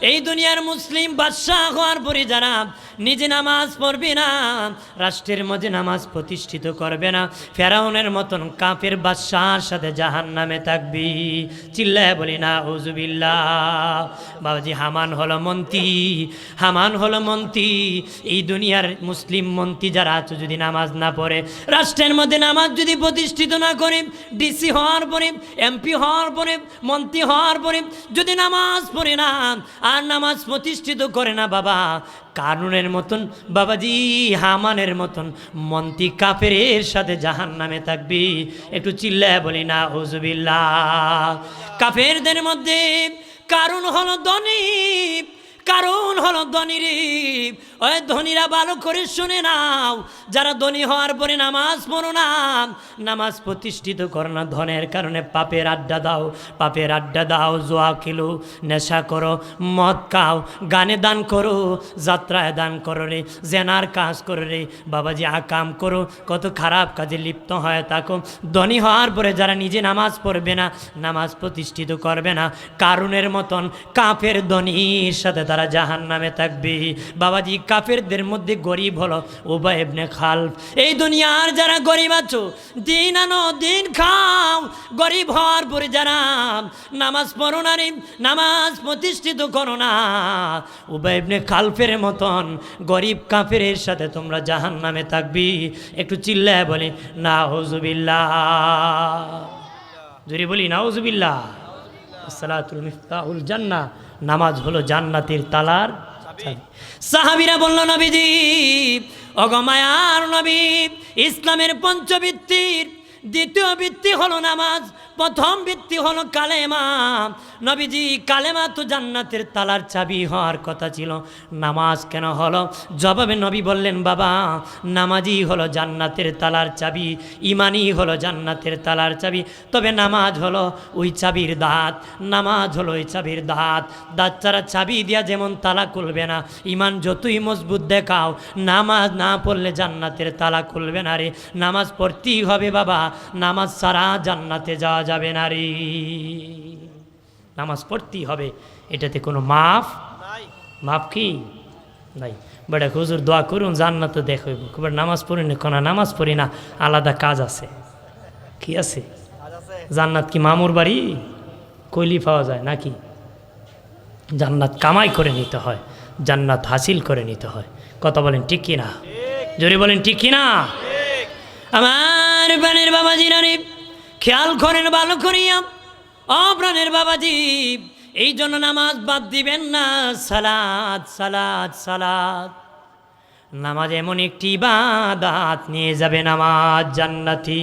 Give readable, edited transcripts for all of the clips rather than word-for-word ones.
এই দুনিয়ার মুসলিম বাদশাহ হওয়ার পরে যারা নিজে নামাজ পড়বে না, রাষ্ট্রের মধ্যে নামাজ প্রতিষ্ঠিত করবে না, ফেরাউনের মতন কাফের বাদশাহর সাথে জাহান্নামে থাকবি। চিল্লায় বলি না আউযুবিল্লাহ। বাবাজি, হামান হলো মন্ত্রী, হামান হলো মন্ত্রী। এই দুনিয়ার মুসলিম মন্ত্রী যারা আছে যদি নামাজ না পড়ে, রাষ্ট্রের মধ্যে নামাজ যদি প্রতিষ্ঠিত না করে, ডিসি হওয়ার পরে, এমপি হওয়ার পরে, মন্ত্রী হওয়ার পরে যদি নামাজ পড়ে না আর নামাজ প্রতিষ্ঠিত করে না, বাবা কারুনের মতন, বাবাজি হামানের মতন মন্ত্রী কাফেরের সাথে জাহান্নামে থাকবি। একটু চিল্লায় বলি না আউযুবিল্লাহ। কাফেরদের মধ্যে কারণ হলো ধনী, কারণ হলো ধনী রে। ওই ধনীরা ভালো করে শুনে নাও, যারা ধনী হওয়ার পরে নামাজ পড়ো না, নামাজ প্রতিষ্ঠিত করো না, ধনের কারণে পাপের আড্ডা দাও, পাপের আড্ডা দাও, জোয়া খেলো, নেশা করো, মদ খাও, গানে দান করো, যাত্রায় দান করো রে, জেনার কাজ করো রে, বাবাজি আকাম করো, কত খারাপ কাজে লিপ্ত হয়ে থাকো। ধনী হওয়ার পরে যারা নিজে নামাজ পড়বে না, নামাজ প্রতিষ্ঠিত করবে না, কারুনের মতন কাফের ধনীর সাথে তারা জাহান্নামে থাকবে। বাবাজি কাফেরদের মধ্যে গরিব হলো উবাই ইবনে খালফ। এই দুনিয়ার যারা গরিব আছো, দিন আনো দিন খাও, গরিব হওয়ার পরে যারা নামাজ পড়ো না রে, নামাজ প্রতিষ্ঠিত করো না, উবাই ইবনে খালফের মতন গরিব কাফেরের সাথে তোমরা জাহান্নামে থাকবি। একটু চিল্লায় বলি নাউযুবিল্লাহ, জোরে বলি নাউযুবিল্লাহ। আসসালাতুল মিফতাহুল জান্নাহ, নামাজ হলো জান্নাতের তালার চাবি। সাহাবীরা বলল, নবীজি ওগো মায়ার নবী, ইসলামের পঞ্চবৃত্তির দ্বিতীয় ভিত্তি হলো নামাজ, প্রথম ভিত্তি হলো কালেমা। নবীজি কালেমা তো জান্নাতের তালার চাবি হওয়ার কথা ছিল, নামাজ কেন হলো? জবাবে নবী বললেন, বাবা নামাজই হলো জান্নাতের তালার চাবি, ইমানই হলো জান্নাতের তালার চাবি। তবে নামাজ হলো ওই চাবির দাঁত, নামাজ হলো ওই চাবির দাঁত। দাঁত ছাড়া চাবি দিয়া যেমন তালা খুলবে না, ইমান যতই মজবুত দেখাও, নামাজ না পড়লে জান্নাতের তালা খুলবে না রে। নামাজ পড়তেই হবে বাবা, নামাজ ছাড়া জান্নাতে যাওয়া যাবে না রে। নামাজ পড়তেই হবে, এটাতে কোনো মাফ মাফ কি নাই। বেটা হুজুর দোয়া করুন জান্নাতে দেখো, নামাজ পড়ি না, কোনো নামাজ পড়ি না, আলাদা কাজ আছে। কি আছে? জান্নাত কি মামুর বাড়ি কইলি পাওয়া যায় নাকি? জান্নাত কামাই করে নিতে হয়, জান্নাত হাসিল করে নিতে হয়। কথা বলেন ঠিক কি না? জোরে বলেন ঠিক কি না? আমার প্রাণের বাবাজি রানী খেয়াল করেন ভালো করিয়া, ও প্রাণের বাবাজি, এই জন্য নামাজ বাদ দিবেন না। সালাত সালাত সালাত, নামাজ এমন একটি ইবাদত নিয়ে যাবে নামাজ জান্নাতি।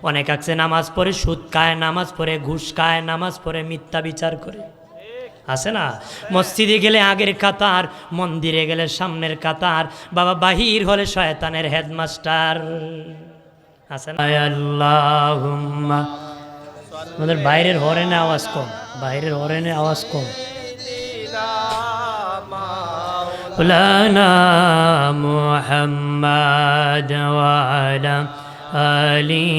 অনেক আছে নামাজ পড়ে সুদ খায়, নামাজ পড়ে ঘুষ খায়, নামাজ পড়ে মিথ্যা বিচার করে, আছে না? মসজিদে গেলে আগের কাতার, মন্দিরে গেলে সামনের কাতার, বাবা বাহির হলে শয়তানের হেডমাস্টার, আছে না? আল্লাহুম্মা, আমাদের বাইরের হরেনে আওয়াজ কম, বাইরের হরেনে আওয়াজ কম। লানা মুহাম্মাদ ওয়া আলা আলি,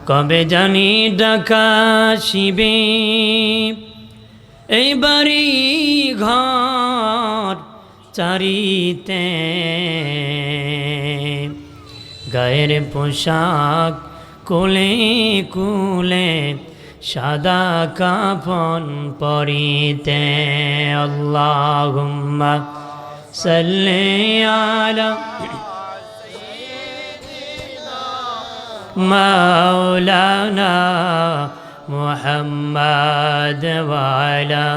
কবে জানি ডাকা শিবে এই বাড়ি ঘর চারিতে, গায়ের পোশাক কোলে কুলে সাদা কাফন পরিতে। আল্লাহুম্মা সাল্লি আলা মাওলানা মুহাম্মাদ ওয়া আলা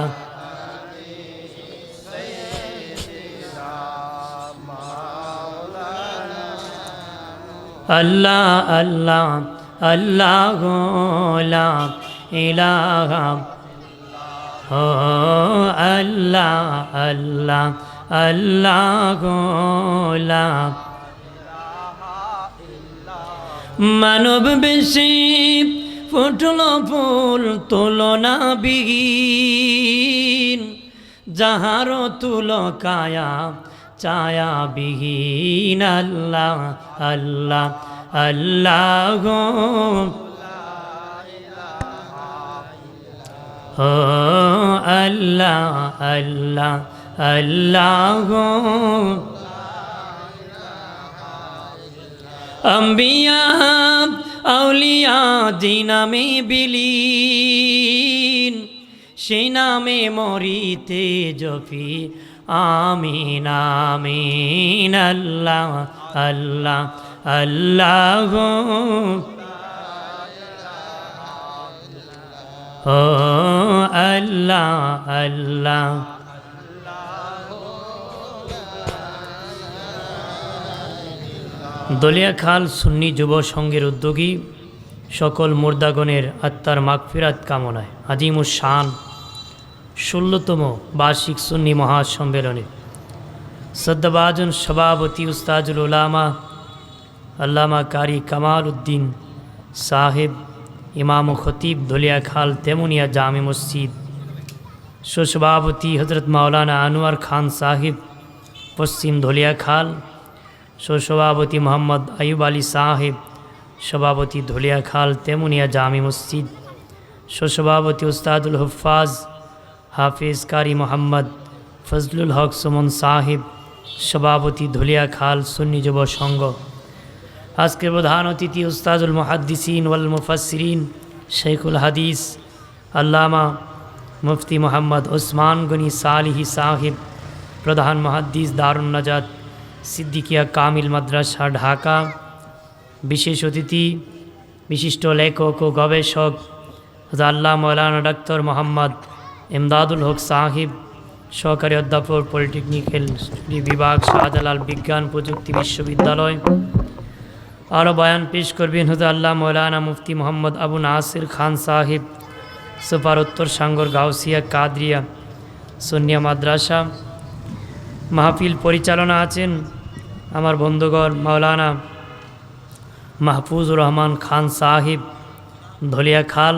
আল্লাহ আল্লাহ আল্লাহ লা ইলাহা ও আল্লাহ আল্লাহ আল্লাহ লা। মানব বেশি ফুটল ফুল তুলনা বিহীন, যাহার তুল কায়া ছায়া বিহীন। আল্লাহ আল্লাহ আল্লাহ ও আল্লাহ আল্লাহ আল্লাহ আম্বিয়া আউলিয়া যে নামে বিলীন সেই নামে মরিতে জপি আমিন আমিন আল্লাহ আল্লাহ আল্লাহ ও আল্লাহ আল্লাহ দলিয়াখাল সুন্নি যুব সংঘের উদ্যোগী সকল মুর্দাগণের আত্মার মাগফিরাত কামনায় আজিমুস শান ১৬তম বার্ষিক সুন্নি মহাসম্মেলনে সদ্যবাজন সভাপতি উস্তাজুল উলামা আল্লামা কারি কামাল উদ্দিন সাহেব ইমাম ও খতিব দলিয়াখাল তেমুনিয়া জামে মসজিদ সভাপতি হজরত মাওলানা আনোয়ার খান সাহেব পশ্চিম দলিয়াখাল সভাপতি মোহাম্মদ আয়ুব আলী সাহেব সভাপতি দলিয়াখাল তেমুনিয়া জামে মসজিদ সভাপতি উস্তাদুল হুফাজ হাফিজ কারি মোহাম্মদ ফজলুল হক সুমন সাহেব সভাপতি দলিয়াখাল সুন্নি যুব সংঘ। আজকের প্রধান অতিথি উস্তাদুল মুহাদ্দিসিন ওয়াল মুফাসসিরিন শেখুল হাদিস আল্লামা মুফতি মোহাম্মদ ওসমান গনি সালিহি সাহেব প্রধান মুহাদ্দিস দারুন নাজাত সিদ্দিকিয়া কামিল মাদ্রাসা ঢাকা। বিশেষ অতিথি বিশিষ্ট লেখক ও গবেষক আল্লাহ মৌলানা ডক্টর মোহাম্মদ ইমদাদুল হক সাহিব সহকারী অধ্যাপক পলিটেকনিক্যাল বিভাগ শাহজালাল বিজ্ঞান প্রযুক্তি বিশ্ববিদ্যালয়। আরও বয়ান পেশ করবেন হুজুর আল্লাহ মৌলানা মুফতি মোহাম্মদ আবু নাসির খান সাহিব সুপার উত্তর সাঙ্গর গাউসিয়া কাদরিয়া সুন্নিয়া মাদ্রাসা। মাহফিল পরিচালনা আছেন আমার বন্ধুগণ মাওলানা মাহফুজুর রহমান খান সাহিব ধলিয়াখাল।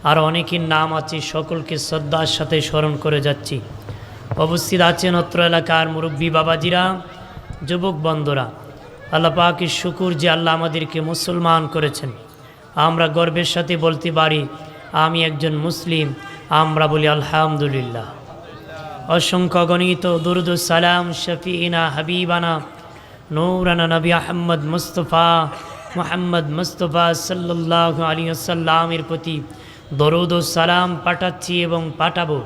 আর অনেকের নাম আছে, সকলকে শ্রদ্ধার সাথে স্মরণ করে যাচ্ছি। উপস্থিত আছেন অত্র এলাকার মুরব্বী বাবাজিরা, যুবক বন্ধুরা। আল্লাহ পাকের শুকুর যে আল্লাহ আমাদেরকে মুসলমান করেছেন। আমরা গর্বের সাথে বলতে পারি আমি একজন মুসলিম। আমরা বলি আলহামদুলিল্লাহ। অসংখ্য গণিত দুরুদ সালাম শফিনা হাবিবানা নূরানা নবী আহমদ মুহাম্মদ মুস্তফা সাল্লাল্লাহু আলাইহি ওয়াসাল্লামের প্রতি দরুদ ও সালাম পাঠাচ্ছি এবং পাঠাবো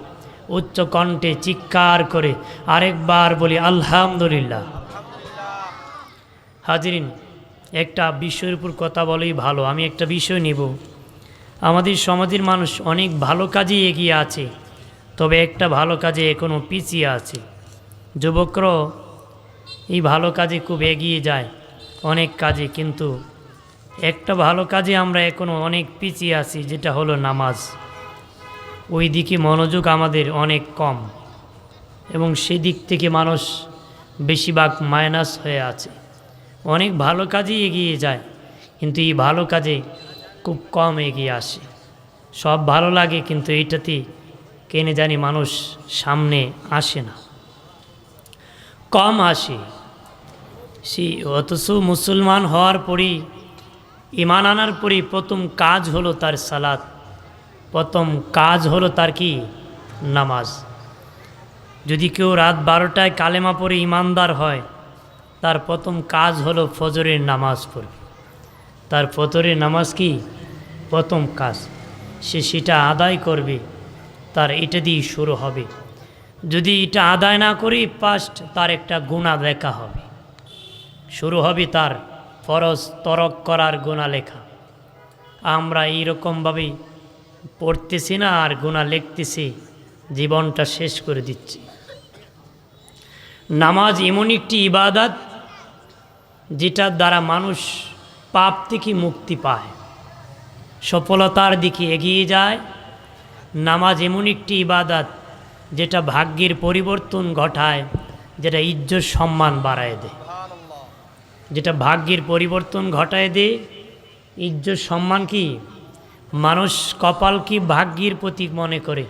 উচ্চ কণ্ঠে চিৎকার করে আরেকবার বলি আলহামদুলিল্লাহ। হাজিরিন, একটা বিষয়ের উপর কথা বলেই ভালো। আমি একটা বিষয় নেব। আমাদের সমাজের মানুষ অনেক ভালো কাজে এগিয়ে আছে, তবে একটা ভালো কাজে এখনও পিছিয়ে আছে। যুবকরাও এই ভালো কাজে খুব এগিয়ে যায় অনেক কাজে, কিন্তু একটা ভালো কাজে আমরা এখনও অনেক পিছিয়ে আছি, যেটা হলো নামাজ। ওই দিকে মনোযোগ আমাদের অনেক কম এবং সেই দিক থেকে মানুষ বেশিরভাগ মাইনাস হয়ে আছে। অনেক ভালো কাজেই এগিয়ে যায়, কিন্তু এই ভালো কাজে খুব কম এগিয়ে আসে। সব ভালো লাগে, কিন্তু এইটাতে কেনে জানি মানুষ সামনে আসে না, কম আসে। অথচ মুসলমান হওয়ার পরই, ঈমান আনার পরই প্রথম কাজ হলো তার সালাত, প্রথম কাজ হলো তার কি নামাজ। যদি কেউ রাত 12টায় কালেমা পড়ে ঈমানদার হয়, তার প্রথম কাজ হলো ফজরের নামাজ পড়বে। তার ফজরের নামাজ কি প্রথম কাজ, সে সেটা আদায় করবে, তার এটা দিয়ে শুরু হবে। যদি এটা আদায় না করি ফার্স্ট তার একটা গুনাহ লেখা হবে, শুরু হবে তার ফরজ তরক করার গুনাহ লেখা। আমরা এইরকমভাবেই পড়তেছি না আর গুনাহ লিখতেছি, জীবনটা শেষ করে দিচ্ছি। নামাজ এমন একটি ইবাদত যেটার দ্বারা মানুষ পাপ থেকে মুক্তি পায়, সফলতার দিকে এগিয়ে যায়। নামাজ এমন একটি ইবাদত যেটা ভাগ্যের পরিবর্তন ঘটায়, যেটা ইজ্জত সম্মান বাড়ায় দেয়, যেটা ভাগ্যের পরিবর্তন ঘটায় দেয়। ইজ্জত সম্মান কি, মানুষ কপাল কি ভাগ্যের প্রতীক মনে করে,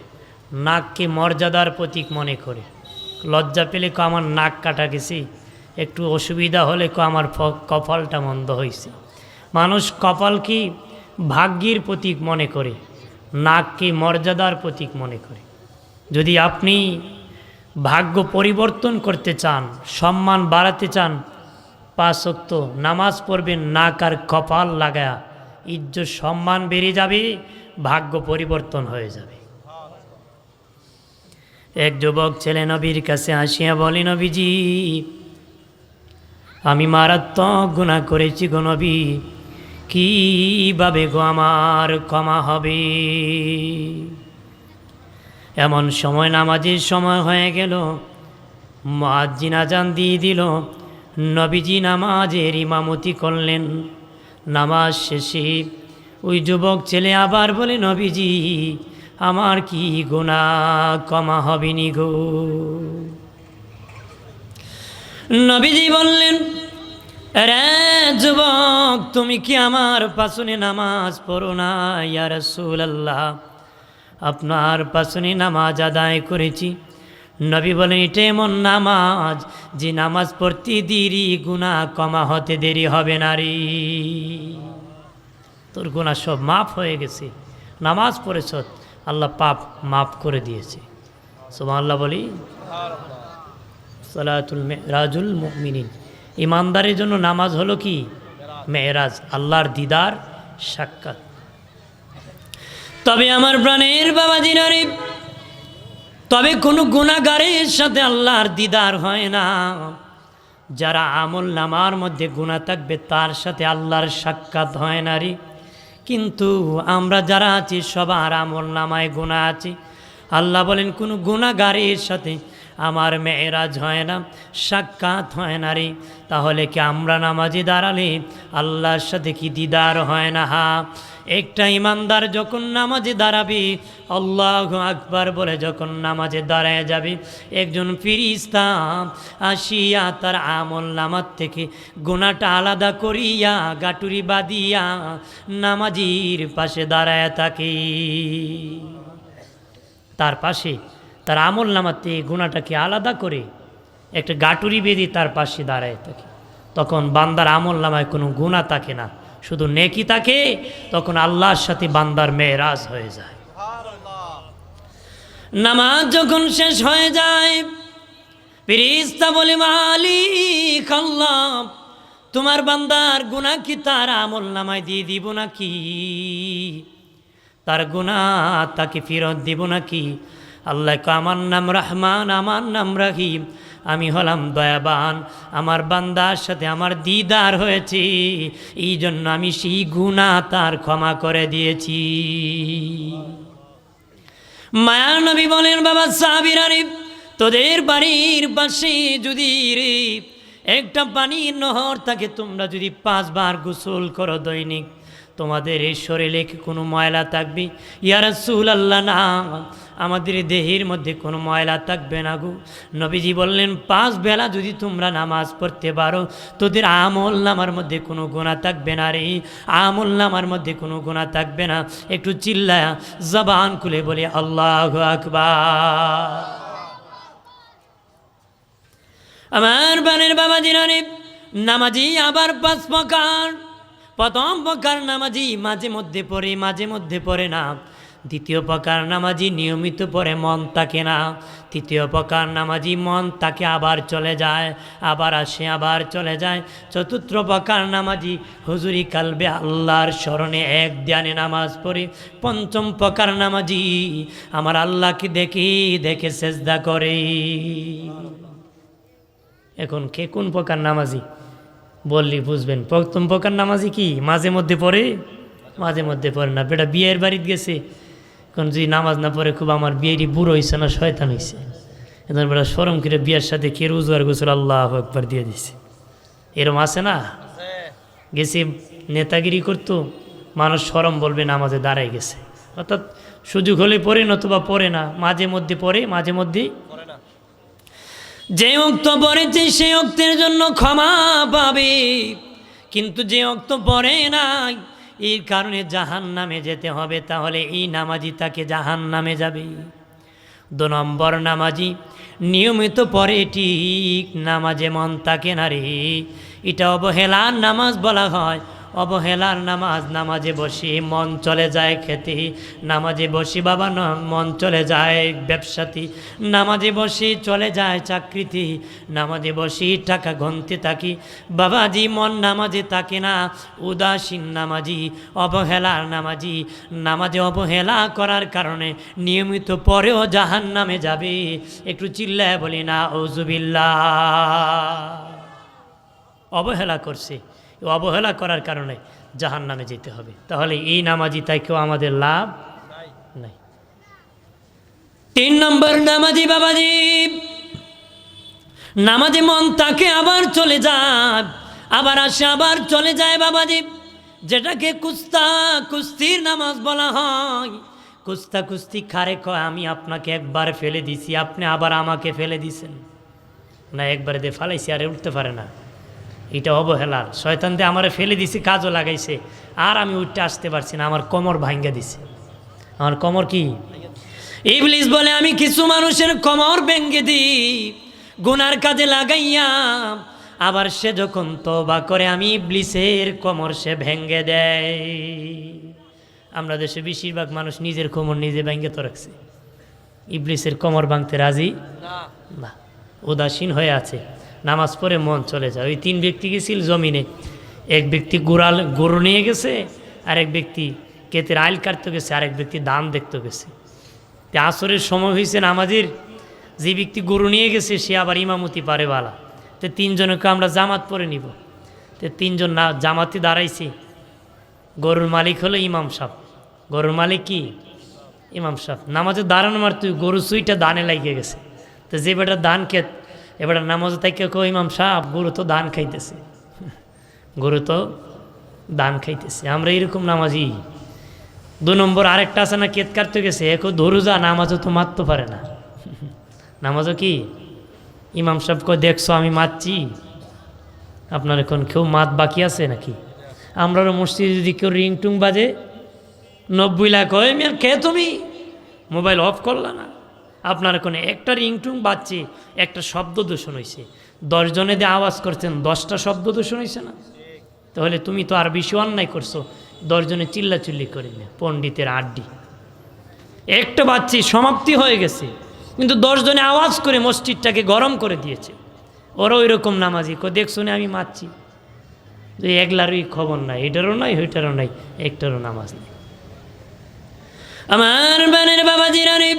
নাককে মর্যাদার প্রতীক মনে করে। লজ্জা পেলে আমার নাক কাটা গেছে, একটু অসুবিধা হলে আমার কপালটা মন্দ হয়েছে। মানুষ কপাল কি ভাগ্যের প্রতীক মনে করে, নাককে মর্যাদার প্রতীক মনে করে। যদি আপনি ভাগ্য পরিবর্তন করতে চান, সম্মান বাড়াতে চান, 5 ওয়াক্ত নামাজ পড়বেন, নাক আর কপাল লাগায়া, ইজ্জত সম্মান বেড়ে যাবে, ভাগ্য পরিবর্তন হয়ে যাবে। এক যুবক ছেলে নবীর কাছে আসিয়া বলে, নবীজি আমি মারাত্মক গুনাহ করেছি গো নবী, কিভাবে গো আমার ক্ষমা হবে? এমন সময় নামাজের সময় হয়ে গেল, মুয়াজ্জিন আজান দিয়ে দিল, নবীজি নামাজের ইমামতি করলেন। নামাজ শেষে ওই যুবক ছেলে আবার বলে, নবীজি আমার কি গুনাহ ক্ষমা হবে নি গো? নবীজি বললেন, রে যুবক তুমি কি আমার পাশনে নামাজ পড়ো না? ইয়া রাসূলুল্লাহ আপনার পাশনে নামাজ আদায় করেছি। নবী বলেন, এটা এমন নামাজ যে নামাজ পড়তে দেরি, গুনাহ ক্ষমা হতে দেরি হবে না রে। তোর গুনাহ সব মাফ হয়ে গেছে, নামাজ পড়েছ, আল্লাহ পাপ মাফ করে দিয়েছে। সুবহানাল্লাহ বলি। সালাতুল মেরাজুল মুমিনিন, ইমানদারের জন্য নামাজ হলো কি? মেরাজ, আল্লাহর দিদার সাক্ষাৎ। তবে আমার প্রাণের বাবাজিরা রে, তবে কোনো গুনাহগারের সাথে আল্লাহর দিদার হয় না। যারা আমল নামার মধ্যে গুনাহ থাকবে তার সাথে আল্লাহর সাক্ষাৎ হয় না রে। কিন্তু আমরা যারা আছি সবার আমল নামায় গুনাহ আছে। আল্লাহ বলেন কোনো গুনাহগারের সাথে আমার মেরাজ হয় না, সাক্ষাৎ হয় না রে। তাহলে কি আমরা নামাজে দাঁড়ালে আল্লাহর সাথে কি দিদার হয় না? একটা ইমানদার যখন নামাজে দাঁড়াবে, আল্লাহু আকবার বলে যখন নামাজে দাঁড়ায় যাবে, একজন ফেরেশতা আসিয়া তার আমল নামার থেকে গুনাহটা আলাদা করিয়া গাটুরি বাঁধিয়া নামাজির পাশে দাঁড়ায় থাকে। তার পাশে তার আমল নামাতে গুনাহটাকে আলাদা করে একটা গাটুরি বেঁধে তার পাশে দাঁড়ায় থাকে। তখন বান্দার আমল নামায় কোনো গুনাহ থাকে না, শুধু নেকি থাকে। তখন আল্লাহর সাথে বান্দার মেরাজ হয়ে যায়। নামাজ যখন শেষ হয়ে যায়, ফেরেশতা বলে, মালিক আল্লাহ তোমার বান্দার গুনাহ কি তার আমল নামায় দিয়ে দিব নাকি? তার গুনাহ তাকে ফেরত দিব নাকি? আল্লাহ আমার নাম রহমান, আমার নাম রহিম, আমি হলাম দয়াবান, আমার বান্দার সাথে আমার দিদার হয়েছে, এই জন্য আমি সেই গুনাহ তার ক্ষমা করে দিয়েছি। মায়ার নবী বলেন, বাবা সাহাবীরা রে, তোদের বাড়ির পাশে যদি রে একটা পানির নহর থাকে, তোমরা যদি 5 বার গোসল করো দৈনিক, তোমাদের এই শরীরে কি কোনো ময়লা থাকবে? ইয়া রাসূলুল্লাহ না, আমাদের দেহের মধ্যে কোনো ময়লা থাকবে না গো। নবীজি বললেন, 5 বেলা যদি তোমরা নামাজ পড়তে পারো, তোদের আমল নামার মধ্যে কোনো গুনাহ থাকবে না রে, আমল নামার মধ্যে কোনো গুনাহ থাকবে না। একটু চিল্লায়া জবান খুলে বলি আল্লাহু আকবার। আমার বানের বাবাজিরা রে, নামাজি আবার 5 প্রকার। প্রথম প্রকার নামাজি মাঝে মধ্যে পড়ে, মাঝে মধ্যে পড়ে না। দ্বিতীয় প্রকার নামাজি নিয়মিত পড়ে, মন থাকে না। তৃতীয় প্রকার নামাজি মন তাকে আবার চলে যায়, আবার আসে, আবার চলে যায়। চতুর্থ প্রকার নামাজি হুজুরি কালবে আল্লাহর স্মরণে এক ধ্যানে নামাজ পড়ে। পঞ্চম প্রকার নামাজি আমার আল্লাহকে দেখে দেখে সেজদা করে। এখন কে কোন প্রকার নামাজি বললি বুঝবেন। প্রথম প্রকার নামাজি কি? মাঝে মধ্যে পড়ে, মাঝে মধ্যে পড়ে না। বেটা বিয়ের বাড়িতে গেছে, এখন যদি নামাজ না পড়ে, খুব আমার বিয়েরই বুড়ো হয়েছে না শয়তান হয়েছে, এখন বেটা শরম করে বিয়ের সাথে কে রোজগার গোসল আল্লাহু আকবার দিয়ে দিছে। এরম আছে না? গেছে নেতাগিরি করতো, মানুষ শরম বলবে নামাজে দাঁড়ায় গেছে। অর্থাৎ সুযোগ হলে পড়ে, নতুবা পড়ে না, মাঝে মধ্যে পড়ে, মাঝে মধ্যে যে অক্ত পড়েছে সে অক্তের জন্য ক্ষমা পাবে, কিন্তু যে অক্ত পড়ে নাই এই কারণে জাহান্নামে যেতে হবে, তাহলে এই নামাজি তাকে জাহান্নামে যাবে। 2 নম্বর নামাজি নিয়মিত পড়ে ঠিক, নামাজে মন থাকে না রে, এটা অবহেলার নামাজ বলা হয়। অবহেলার নামাজ, নামাজে বসি মন চলে যায় খেতে, নামাজে বসি বাবা মন চলে যায় ব্যবসাতে, নামাজে বসি চলে যায় চাকরিতে, নামাজে বসি টাকা গুনতে থাকি। বাবাজি মন নামাজে থাকে না, উদাসীন নামাজি, অবহেলার নামাজি, নামাজে অবহেলা করার কারণে নিয়মিত পরেও জাহান্নামে যাবে। একটু চিল্লায় বলি না আউযুবিল্লাহ। অবহেলা করছে, অবহেলা করার কারণে জাহান্নামে যেতে হবে। তাহলে এই নামাজি তাই কেউ আমাদের লাভ নাই। 3 নম্বর নামাজি বাবাজি, নামাজে মন তাকে আবার চলে যায়, আবার আসে আবার চলে যায় বাবাজি, যেটাকে কুস্তির নামাজ বলা হয়। কুস্তি খারে কয় আমি আপনাকে একবার ফেলে দিছি, আপনি আবার আমাকে ফেলে দিছেন না, একবারে দিয়ে ফালাইছি আরে উঠতে পারে না, এটা অবহেলার। শয়তান দিয়ে আমারে ফেলে দিছি, কাজও লাগাইছে, আর আমি উঠতে আসতে পারছি না, আমার কোমর ভাঙ্গা দিছে। আমার কোমর কি? ইবলিস বলে আমি কিছু মানুষের কোমর ভেঙ্গে দিই গুনার কাজে লাগাইয়া, আবার সে যখন তওবা করে আমি ইবলিসের কোমর সে ভেঙ্গে দেয়। আমরা দেশে বেশিরভাগ মানুষ নিজের কোমর নিজে ভেঙ্গে তো রাখছে, ইবলিসের কোমর ভাঙতে রাজি না, উদাসীন হয়ে আছে। নামাজ পড়ে মন চলে যায়। ওই 3 ব্যক্তি গেছিল জমিনে, এক ব্যক্তি গরু নিয়ে গেছে, আরেক ব্যক্তি ক্ষেতের আইল কাটতে গেছে, আরেক ব্যক্তি ধান দেখতে গেছে। তে আসরের সময় হয়েছে নামাজের, যে ব্যক্তি গরু নিয়ে গেছে সে আবার ইমামতি পারে বালা। তো 3 জনকে আমরা জামাত পরে নিব। তো 3 জন না জামাতে দাঁড়াইছি, গরুর মালিক হলো ইমাম সাহেব। গরুর মালিক কি? ইমাম সাহেব। নামাজে দাঁড়ানো মার তুই গরু সুইটা দানে লাগিয়ে গেছে। তো যে বেটা ধান খেত, এবার নামাজে তাই কেউ ইমাম সাহেব গরু তো ধান খাইতেছে, গরু তো ধান খাইতেছে। আমরা এরকম নামাজি। 2 নম্বর আরেকটা আছে না, কেত কাটতে গেছে, একও ধরু যা, নামাজও তো মারতে পারে না। নামাজও কি? ইমাম সাহেব কয় দেখছো আমি মারছি, আপনার এখন কেউ মাত বাকি আছে নাকি? আমরাও মসজিদে যদি কেউ রিংটুং বাজে 90 লাখ হয়, মেয়ের কে তুমি মোবাইল অফ করলা না? আপনার কোনো একটা রিংটুং বাজছে, একটা শব্দ দূষণ হয়েছে, 10 জনে দিয়ে আওয়াজ করছেন, 10টা শব্দ দূষণ হয়েছে না? তাহলে তুমি তো আর বেশি অন্যায় করছো, 10 জনে চিল্লাচিল্লি করে না, পণ্ডিতের আড্ডি। একটা বাচ্চি সমাপ্তি হয়ে গেছে, কিন্তু 10 জনে আওয়াজ করে মসজিদটাকে গরম করে দিয়েছে। ওরা ওই রকম নামাজি, দেখছো না আমি মারছি, যে একলারই খবর নাই, এটারও নাই ওইটারও নাই, একটারও নামাজ নেই। আমার বানের বাবাজিরা রে,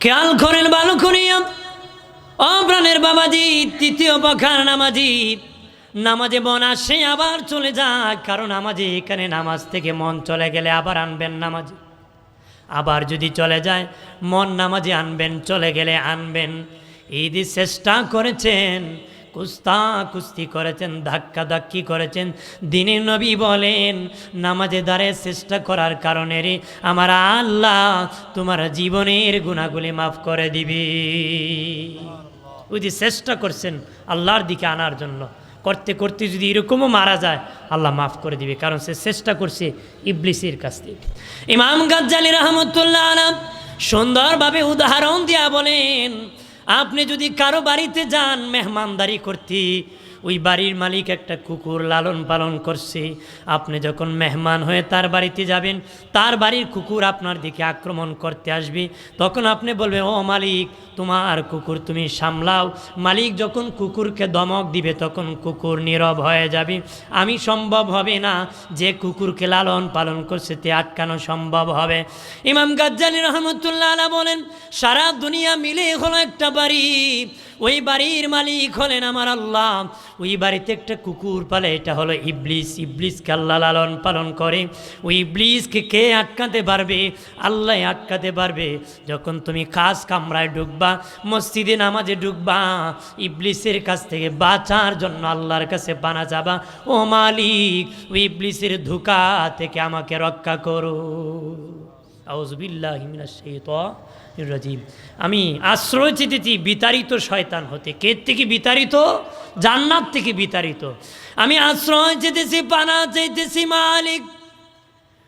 খেয়াল করেন ভালো করিয়া, ও প্রাণের বাবাজি, 3য় প্রকার নামাজি, নামাজে মন আসে আবার চলে যায়। কারণ নামাজে এখানে নামাজ থেকে মন চলে গেলে আবার আনবেন নামাজে, আবার যদি চলে যায় মন নামাজে আনবেন, চলে গেলে আনবেন। এই যে চেষ্টা করেছেন, কুস্তি করেছেন, ধাক্কি করেছেন, দিনের নবী বলেন নামাজে দাঁড়িয়ে চেষ্টা করার কারণে রে আমার আল্লাহ তোমার জীবনের গুনাহগুলি মাফ করে দিবি। ওই যে চেষ্টা করছেন আল্লাহর দিকে আনার জন্য, করতে করতে যদি এরকমও মারা যায় আল্লাহ মাফ করে দিবে, কারণ সে চেষ্টা করছে ইবলিসের কাছ থেকে। ইমাম গাজ্জালী রাহমাতুল্লাহ আলাইহি সুন্দরভাবে উদাহরণ দিয়া বলেন, আপনি যদি কারো বাড়িতে যান মেহমানদারি করতে, ওই বাড়ির মালিক একটা কুকুর লালন পালন করছে, আপনি যখন মেহমান হয়ে তার বাড়িতে যাবেন, তার বাড়ির কুকুর আপনার দিকে আক্রমণ করতে আসবে, তখন আপনি বলবেন ও মালিক তোমার কুকুর তুমি সামলাও। মালিক যখন কুকুরকে ধমক দিবে তখন কুকুর নীরব হয়ে যাবে। আমি সম্ভব হবে না, যে কুকুরকে লালন পালন করছে তে আটকানো সম্ভব হবে। ইমাম গাজ্জালী রাহমাতুল্লাহ আলাইহি বলেন সারা দুনিয়া মিলে হলো একটা বাড়ি, ওই বাড়ির মালিক হলেন আমার আল্লাহ। ওই বাড়িতে একটা কুকুর পালে, এটা হলো ইবলিস। ইবলিসকে আল্লাহ লালন পালন করে। ওই ইবলিসকে কে আটকাতে পারবে? আল্লাহ আটকাতে পারবে। যখন তুমি কাজ কামরায় ঢুকবা, মসজিদে নামাজে ঢুকবা, ইবলিসের কাছ থেকে বাঁচার জন্য আল্লাহর কাছে পানা যাবা, ও মালিক ওই ইবলিসের ধোঁকা থেকে আমাকে রক্ষা করো। আউযুবিল্লাহি মিনাশ শাইতানির রাজিম। আমি আশ্রয় চেয়েছি বিতাড়িত শয়তান হতে। কে থেকে বিতাড়িত? জান্নাত থেকে বিতাড়িত। আমি আশ্রয় চেয়েছি, পানা চাইতেছি মালিক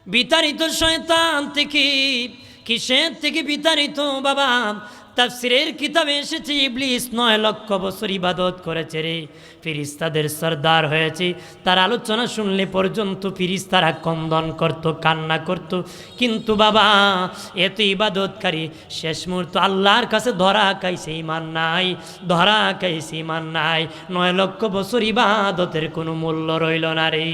বিতাড়িত শয়তান থেকে। কিসের থেকে বিতাড়িত বাবা? তাফসীরের কিতাবে এসেছে ইবলিস 9 লক্ষ বছর ইবাদত করেছে রে, ফেরেশতাদের সরদার হয়েছে। তার আলোচনা শুনলে পর্যন্ত ফেরেশতারা ক্রন্দন করত, কান্না করত। কিন্তু বাবা এত ইবাদতকারী শেষ মুহূর্ত আল্লাহর কাছে ধরা খাইছে, ঈমান নাই, ধরা খাইছে, ঈমান নাই। 9 লক্ষ বছর ইবাদতের কোনো মূল্য রইল না রে।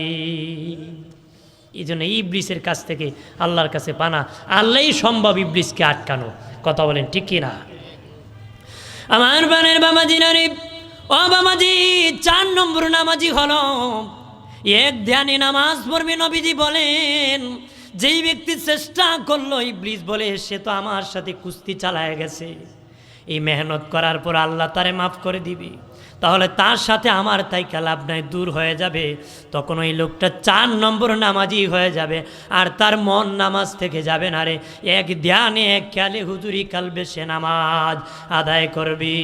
এই জন্য ইবলিসের কাছ থেকে আল্লাহর কাছে পানা, আল্লাহই সম্ভব ইবলিসকে আটকানো। কথা বলেন ঠিক কিনা? আমার বানের বাবাজি নারী, ও বাবাজি 4 নম্বর নামাজি হলো এক ধ্যানে নামাজ পড়বে। নবীজি বলেন যেই ব্যক্তি চেষ্টা করলো, ইবলিস বলে সে তো আমার সাথে কুস্তি চালায় গেছে, এই মেহনত করার পর আল্লাহ তারে মাফ করে দিবি, তাহলে তার সাথে আমার তাই লাভ নাই, দূর হয়ে যাবে। তখন ওই লোকটা 4 নম্বর নামাজি হয়ে যাবে, আর তার মন নামাজ থেকে যাবে না রে। এক ধ্যানে এক খেয়ালে হুজুরি কালবে সে নামাজ আদায় করবি।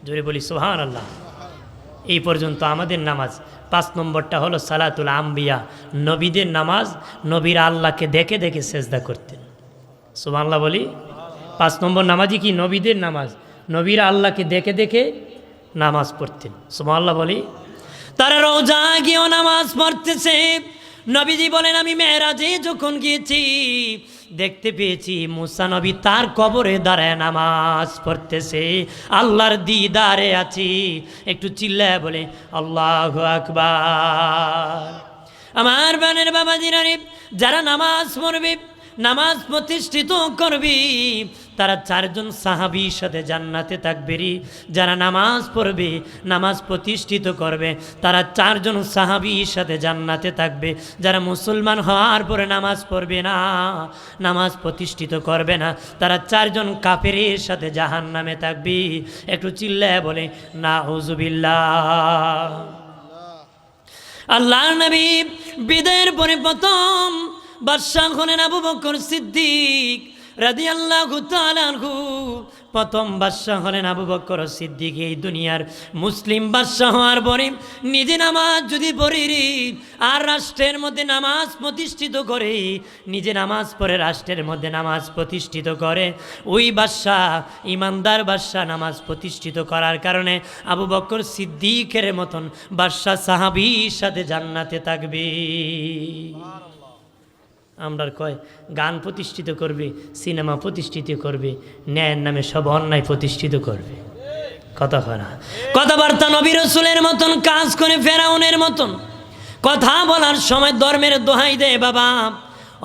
জোরে বলি সুবহানাল্লাহ। এই পর্যন্ত আমাদের নামাজ। 5 নম্বরটা হলো সালাতুল আম্বিয়া, নবীদের নামাজ। নবীরা আল্লাহকে দেখে দেখে সেজদা করতেন। সুবহানাল্লাহ বলি। 5 নম্বর নামাজই কি? নবীদের নামাজ। নবীরা আল্লাহকে দেখে দেখে নামাজ পড়তেন। সুবহানাল্লাহ বলি। তারা রোজা গিয়েও নামাজ পড়তেছে। নবীজি বলেন আমি মেরাজে যখন গিয়েছি দেখতে পেয়েছি মুসা নবী তার কবরে দাঁড়ায় নামাজ পড়তেছে, আল্লাহর দিদারে আছি। একটু চিল্লায় বলে আল্লাহু আকবার। আমার বানের বাবাজিরা রে, যারা নামাজ পড়বে, নামাজ প্রতিষ্ঠিত করবি, তারা 4 জন সাহাবীর সাথে জান্নাতে থাকবে রে। যারা নামাজ পড়বে, নামাজ প্রতিষ্ঠিত করবে, তারা 4 জন সাহাবীর সাথে জান্নাতে থাকবে। যারা মুসলমান হওয়ার পরে নামাজ পড়বে না, নামাজ প্রতিষ্ঠিত করবে না, তারা 4 জন কাফেরের সাথে জাহান্নামে থাকবে। একটু চিল্লায় বলে নাউযুবিল্লাহ। আল্লাহর নবী বিদায়ের পরে প্রথম বাদশাহ হলেন আবু বকর সিদ্দিক রাদিয়াল্লাহু তাআলা আনহু। প্রথম বাদশাহ হলেন আবু বকর সিদ্দিক। এই দুনিয়ার মুসলিম বাদশাহ হওয়ার পরে নিজে নামাজ যদি পড়ি আর রাষ্ট্রের মধ্যে নামাজ প্রতিষ্ঠিত করে, নিজে নামাজ পড়ে রাষ্ট্রের মধ্যে নামাজ প্রতিষ্ঠিত করে, ওই বাদশাহ ইমানদার বাদশাহ নামাজ প্রতিষ্ঠিত করার কারণে আবু বকর সিদ্দিকের মতন বাদশাহ সাহাবীর সাথে জান্নাতে থাকবে। আমরা কয় গান প্রতিষ্ঠিত করবে, সিনেমা প্রতিষ্ঠিত করবে, ন্যায়ের নামে সব অন্যায় প্রতিষ্ঠিত করবে। কথা হয় না, কথাবার্তা নবী রাসূলের মতন কাজ করে ফেরাউনের মতন কথা বলার সময় ধর্মের দোহাই দেয়। বাবা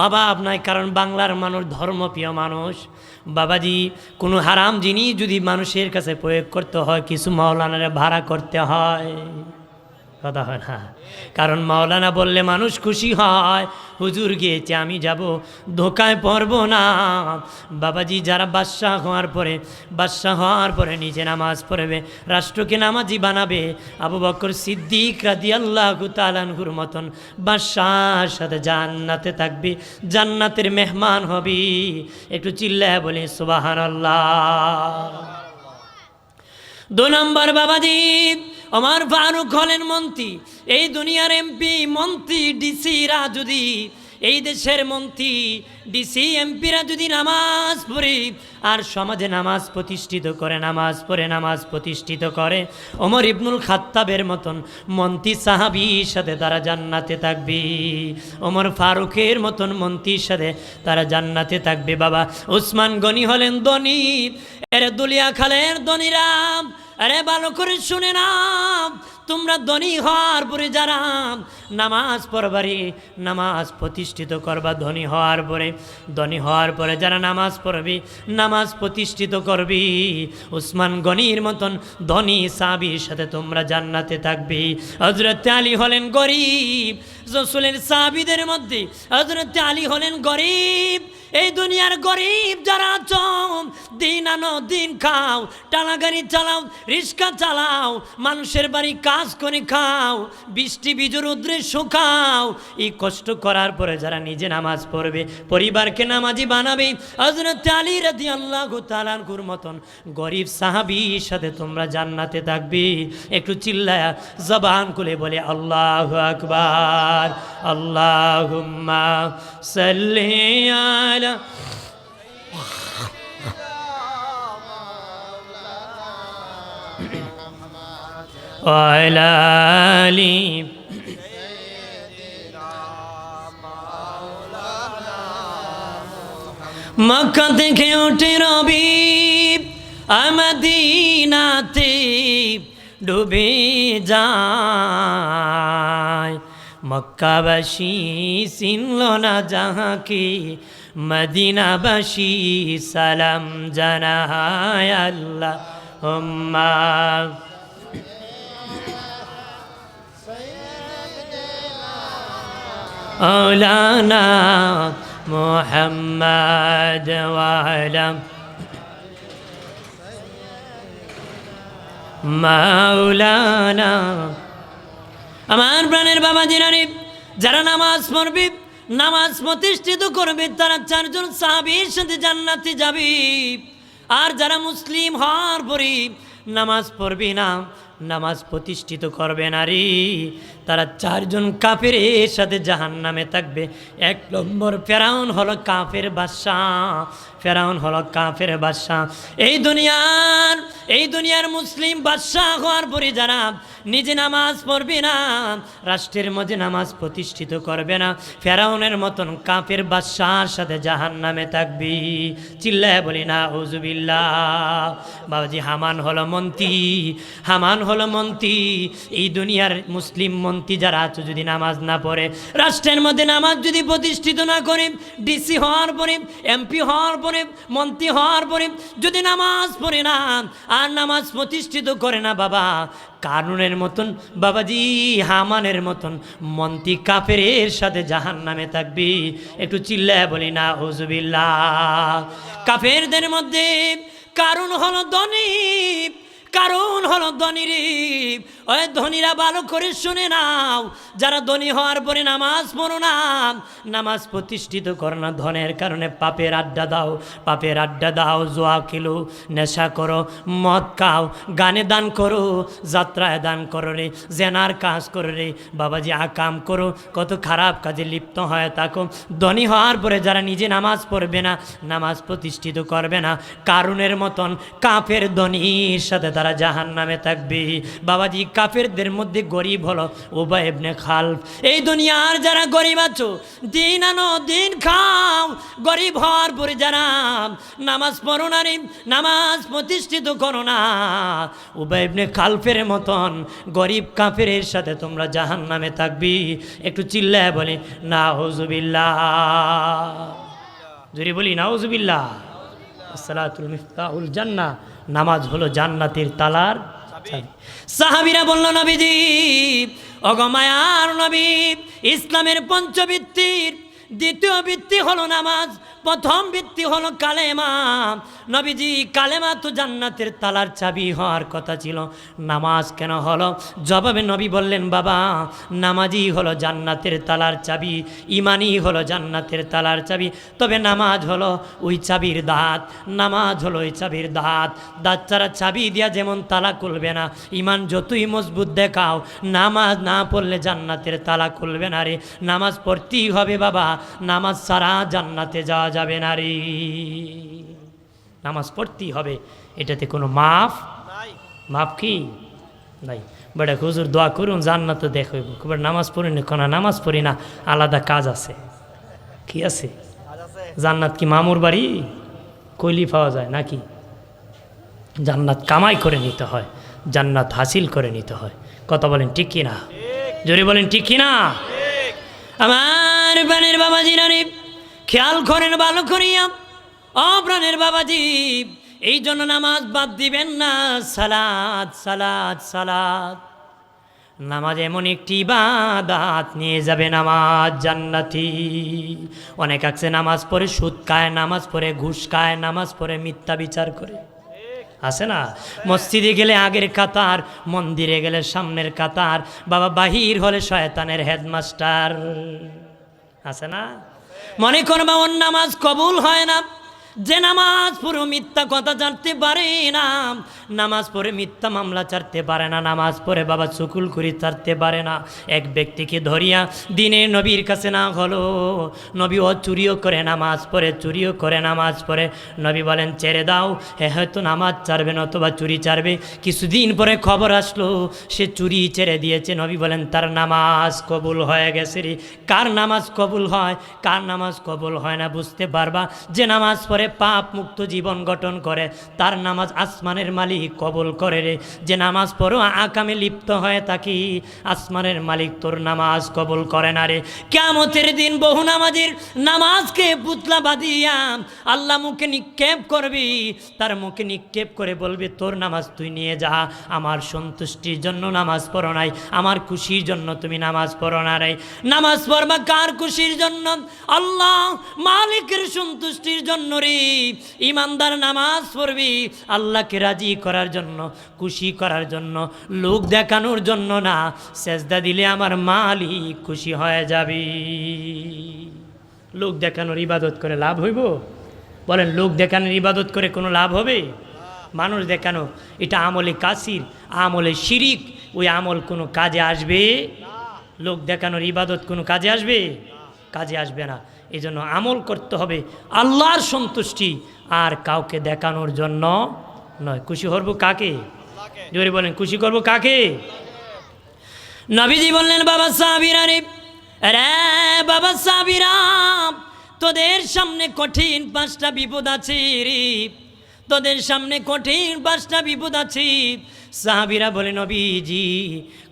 অভাব নাই, কারণ বাংলার মানুষ ধর্মপ্রিয় মানুষ। বাবাজি কোনো হারাম জিনিস যদি মানুষের কাছে প্রয়োগ করতে হয়, কিছু মাওলানারে ভাড়া করতে হয়। কথা হয় না, কারণ মাওলানা বললে মানুষ খুশি হয়। হুজুর গিয়েছে আমি যাব, ধোকায় পড়ব না। বাবাজি যারা বাদশাহ হওয়ার পরে নিজে নামাজ পড়বে, রাষ্ট্রকে নামাজি বানাবে, আবু বকর সিদ্দিক রাদিয়াল্লাহু তাআলা আনহুর মতন বাদশাহর সাথে জান্নাতে থাকবি, জান্নাতের মেহমান হবি। একটু চিল্লায় বলি সুবহানাল্লাহ। 2 নম্বর বাবাজি ওমর ফারুক হলেন মন্ত্রী। এই দুনিয়ার এমপি, মন্ত্রী, ডিসিরা যদি, এই দেশের মন্ত্রী, ডিসি, এমপিরা যদি নামাজ পড়ে আর সমাজে নামাজ প্রতিষ্ঠিত করে, নামাজ পড়ে নামাজ প্রতিষ্ঠিত করে, ওমর ইবনুল খাত্তাবের মতন মন্ত্রী সাহাবীর সাথে তারা জান্নাতে থাকবে। ওমর ফারুকের মতন মন্ত্রীর সাথে তারা জান্নাতে থাকবে। বাবা উসমান গনি হলেন ধনী। এরে দুলিয়া খালের ধনীরাম, আরে ভালো করে শুনে নাও, তোমরা ধনী হওয়ার পরে যারা নামাজ পড়বারি, নামাজ প্রতিষ্ঠিত করবা, ধনী হওয়ার পরে যারা নামাজ পড়বি, নামাজ প্রতিষ্ঠিত করবি, উসমান গনির মতন ধনী সাহাবীর সাথে তোমরা জান্নাতে থাকবি। হযরত আলী হলেন গরিব, রাসূলের সাহাবীদের মধ্যে হযরত আলী হলেন গরিব। এই দুনিয়ার গরিব যারা আছো, দিন আনো দিন খাও, টানা গাড়ি চালাও, রিক্সা চালাও, মানুষের বাড়ি কাজ করে খাও, বৃষ্টি বিজুর রৌদ্রে শুকাও, এই কষ্ট করার পরে যারা নিজে নামাজ পড়বে, পরিবারকে নামাজি বানাবে, হযরত আলী রাদিয়াল্লাহু তাআলা আনহুর মতন গরিব সাহাবীর সাথে তোমরা জান্নাতে থাকবে। একটু চিল্লায়া জবান খুলে বলে আল্লাহু আকবার। আল্লাহুম্মা সাল্লি আলা وعلى آل মক্কা থেকে উঠে রবি মদিনাতে ডুবে যায় মক্কাবাসী চিনল না যাহাকে মদিনাবাসী সালাম জানায় আল্লাহুম্মা মাওলানা মুহাম্মদ ওয়া আলা মাওলানা। আমার প্রাণের বাবা জিনানি, যারা নামাজ পড়বে, নামাজ প্রতিষ্ঠিত করবে, তারা চারজন সাহাবীর সাথে জান্নাতে যাবে। আর যারা মুসলিম হওয়ার পরে নামাজ পড়বে না, নামাজ প্রতিষ্ঠিত করবে না রে, তারা চারজন কাফেরের সাথে জাহান্নামে থাকবে। এক নম্বর ফেরাউন হলো কাফের বাদশাহ, ফেরাউন হলো কাফের বাদশাহ। এই দুনিয়ার মুসলিম বাদশাহ হওয়ার পরে যারা নিজে নামাজ পড়বে না, রাষ্ট্রের মধ্যে নামাজ প্রতিষ্ঠিত করবে না, ফেরাউনের মতন কাফের বাদশাহর সাথে জাহান্নামে থাকবি। চিল্লায় বলি না আউযুবিল্লাহ। বাবাজি, হামান হলো মন্ত্রী, হামান হলো মন্ত্রী। এই দুনিয়ার মুসলিম মন্ত্রী যারা আছে, যদি নামাজ না পড়ে, রাষ্ট্রের মধ্যে নামাজ যদি প্রতিষ্ঠিত না করে, ডিসি হওয়ার পরে, এমপি হওয়ার পরে, মন্ত্রী হওয়ার পরে যদি নামাজ পড়ে না আর নামাজ প্রতিষ্ঠিত করে না, বাবা কারুনের মতন, বাবাজি হামানের মতন মন্ত্রী কাফেরের সাথে জাহান্নামে থাকবি। একটু চিল্লায় বলি না আউযুবিল্লাহ। কাফেরদের মধ্যে কারণ হলো ধনী, কারণ হলো ধনী রে। ওই ধনীরা ভালো করে শুনে নাও, যারা ধনী হওয়ার পরে নামাজ পড়ো না, নামাজ প্রতিষ্ঠিত করো না, ধনের কারণে পাপের আড্ডা দাও, পাপের আড্ডা দাও, জোয়া খেলো, নেশা করো, মদ খাও, গানে দান করো, যাত্রায় দান করো রে, জেনার কাজ করো রে, বাবাজি আকাম করো, কত খারাপ কাজে লিপ্ত হয়ে থাকো। ধনী হওয়ার পরে যারা নিজে নামাজ পড়বে না, নামাজ প্রতিষ্ঠিত করবে না, কারুনের মতন কাফের ধনীর সাথে তারা জাহান্নামে থাকবে। বাবাজি কাফেরদের মধ্যে গরিব হলো উবাই ইবনে খালফ। এই দুনিয়ার যারা গরিব আছো, দিন আনো দিন খাও, গরিব হওয়ার পরে যারা নামাজ পড়ো না রে, নামাজ প্রতিষ্ঠিত করো না, উবাই ইবনে খালফের মতন গরিব কাফেরের সাথে তোমরা জাহান্নামে থাকবি। একটু চিল্লায় বলি নাউযুবিল্লাহ, জোরে বলি নাউযুবিল্লাহ। আসসালাতুল মিফতাহুল জান্নাহ, নামাজ হলো জান্নাতের তালার চাবি। সাহাবীরা বলল, নবীজি ওগো মায়ার নবী, ইসলামের পঞ্চভিত্তির দ্বিতীয় ভিত্তি হলো নামাজ, প্রথম ভিত্তি হলো কালেমা। নবীজি কালেমা তো জান্নাতের তালার চাবি হওয়ার কথা ছিল, নামাজ কেন হলো? জবাবে নবী বললেন, বাবা নামাজই হলো জান্নাতের তালার চাবি, ইমানই হলো জান্নাতের তালার চাবি। তবে নামাজ হলো ওই চাবির দাঁত, নামাজ হলো ওই চাবির দাঁত। দাঁত ছাড়া চাবি দিয়া যেমন তালা খুলবে না, ইমান যতই মজবুত দেখাও, নামাজ না পড়লে জান্নাতের তালা খুলবে না রে। নামাজ পড়তেই হবে বাবা, নামাজ ছাড়া জান্নাতে যাওয়া যাবে না রে। নামাজ পড়তেই হবে, এটাতে কোনো মাফ মাফ কি নাই। বেটা হুজুর দোয়া করুন জান্নাত দেখব, নামাজ পড়ি না, কোনা নামাজ পড়ি না, আলাদা কাজ আছে। কি আছে? জান্নাত কি মামুর বাড়ি কইলি পাওয়া যায় নাকি? জান্নাত কামাই করে নিতে হয়, জান্নাত হাসিল করে নিতে হয়। কথা বলেন ঠিক কিনা? জোরে বলেন ঠিক কিনা? আমার প্রাণের বাবাজি রানী খেয়াল করেন ভালো করিয়া, ও প্রাণের বাবাজি, এই জন্য নামাজ বাদ দিবেন না। সালাত সালাত সালাত, নামাজ এমন একটি ইবাদত নিয়ে যাবে নামাজ জান্নাতি। অনেক আছে নামাজ পড়ে সুদ খায়, নামাজ পড়ে ঘুষ খায়, নামাজ পড়ে মিথ্যা বিচার করে, আছে না? মসজিদে গেলে আগের কাতার, মন্দিরে গেলে সামনের কাতার, বাবা বাহির হলে শয়তানের হেডমাস্টার, আছে না? মনে করবা ওর নামাজ কবুল হয় না, যে নামাজ পড়ে মিথ্যা কথা ছাড়তে পারে না, নামাজ পড়ে মিথ্যা মামলা ছাড়তে পারে না, নামাজ পড়ে বাবা চুকুল করে ছাড়তে পারে না, এক ব্যক্তিকে ধরিয়া দিনে নবীর কাছে না হলো, নবী ও চুরিও করে নামাজ পড়ে, চুরিও করে নামাজ পড়ে, নবী বলেন ছেড়ে দাও, হয়তো নামাজ ছাড়বে না অথবা চুরি ছাড়বে। কিছুদিন পরে খবর আসলো সে চুরি ছেড়ে দিয়েছে, নবী বলেন তার নামাজ কবুল হয়ে গেছে রে। কার নামাজ কবুল হয়, কার নামাজ কবুল হয় না বুঝতে পারবা। যে নামাজ পড়ে পাপ মুক্ত জীবন গঠন করে তার নামাজ আসমানের মালিক কবুল করে রে। যে নামাজ পড়ো আকামে লিপ্ত হয়ে থাকি, আসমানের মালিক তোর নামাজ কবুল করে না রে। কিয়ামতের দিন বহু নামাজের নামাজকে পুতলা বাঁধিয়া আল্লাহ মুখে নিক্ষেপ করবি, তার মুখে নিক্ষেপ করে বলবি তোর নামাজ তুই নিয়ে যা, আমার সন্তুষ্টির জন্য নামাজ পড়ো নাই, আমার খুশির জন্য তুমি নামাজ পড়ো না রে। নামাজ পড়বা কার খুশির জন্য? আল্লাহ মালিকের সন্তুষ্টির জন্য রে। ইমানদার নামাজ পড়বি আল্লাহকে রাজি করার জন্য, খুশি করার জন্য, লোক দেখানোর জন্য না। সেজদা দিলে আমার মালিক খুশি হয়ে যাবে। লোক দেখানোর ইবাদত করে লাভ হইব? বলেন লোক দেখানোর ইবাদত করে কোনো লাভ হবে? মানুষ দেখানো এটা আমলে কাসির, আমলে শিরিক, ওই আমল কোনো কাজে আসবে? লোক দেখানোর ইবাদত কোনো কাজে আসবে? কাজে আসবে না। এই জন্য আমল করতে হবে আল্লাহর সন্তুষ্টি, আর কাউকে দেখানোর জন্য নয়। খুশি করবো কাকে? জোরে বলেন খুশি করবো কাকে? নবীজি বললেন বাবা সাহাবীরা রে, বাবা সাহাবীরা তোদের সামনে কঠিন 5টা বিপদ আছে রে, তোদের সামনে কঠিন 5টা বিপদ আছে। সাহাবীরা বলে নবীজি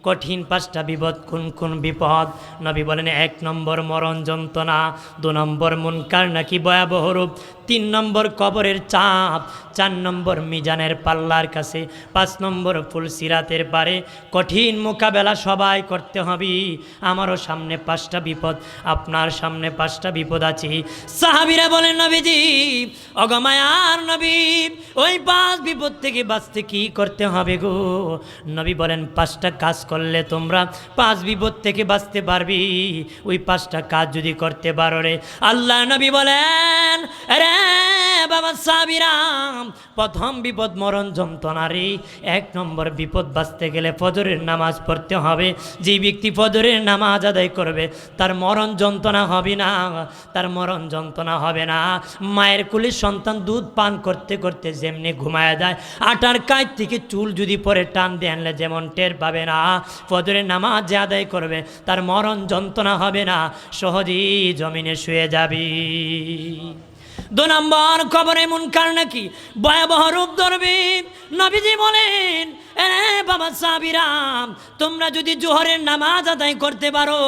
কঠিন 5টা বিপদ কোন কোন বিপদ? নবী বলেন 1 নম্বর মরণ যন্ত্রণা, 2 নম্বর মুনকার নাকি ভয়াবহ রূপ, 3 নম্বর কবরের চাপ, 4 নম্বর মিজানের পাল্লার কাছে, 5 নম্বর ফুলসিরাতের পারে কঠিন মোকাবেলা সবাই করতে হবে। আমারও সামনে 5টা বিপদ, আপনার সামনে 5টা বিপদ আছে। সাহাবীরা বলেন নবীজি অগমায়ার নবী ওই 5 বিপদ থেকে বাঁচতে কি করতে হবে গো? নবী বলেন 5টা কাজ করলে তোমরা 5 বিপদ থেকে বাঁচতে পারবি। ওই 5টা কাজ যদি করতে পারো রে, আল্লাহ নবী বলেন রে বাবা সাহাবীরা প্রথম বিপদ মরণ যন্ত্রণা রে। 1 নম্বর বিপদ বাঁচতে গেলে ফজরের নামাজ পড়তে হবে। যে ব্যক্তি ফজরের নামাজ আদায় করবে তার মরণ যন্ত্রণা হবে না, তার মরণ যন্ত্রণা হবে না। মায়ের কোলে সন্তান দুধ পান করতে করতে যেমনি ঘুমায় যায়, আটার কাজ থেকে চুল যদি পরে টান দিয়ে আনলে যেমন টের পাবে না, ফজরের নামাজ যে আদায় করবে তার মরণ যন্ত্রণা হবে না, সহজেই জমিনে শুয়ে যাবি। 2 নম্বর কবরে মুনকার নাকি ভয়াবহ রূপ ধরবে। নবীজি বলেন বাবা সাহাবীরা তোমরা যদি জোহরের নামাজ আদায় করতে পারো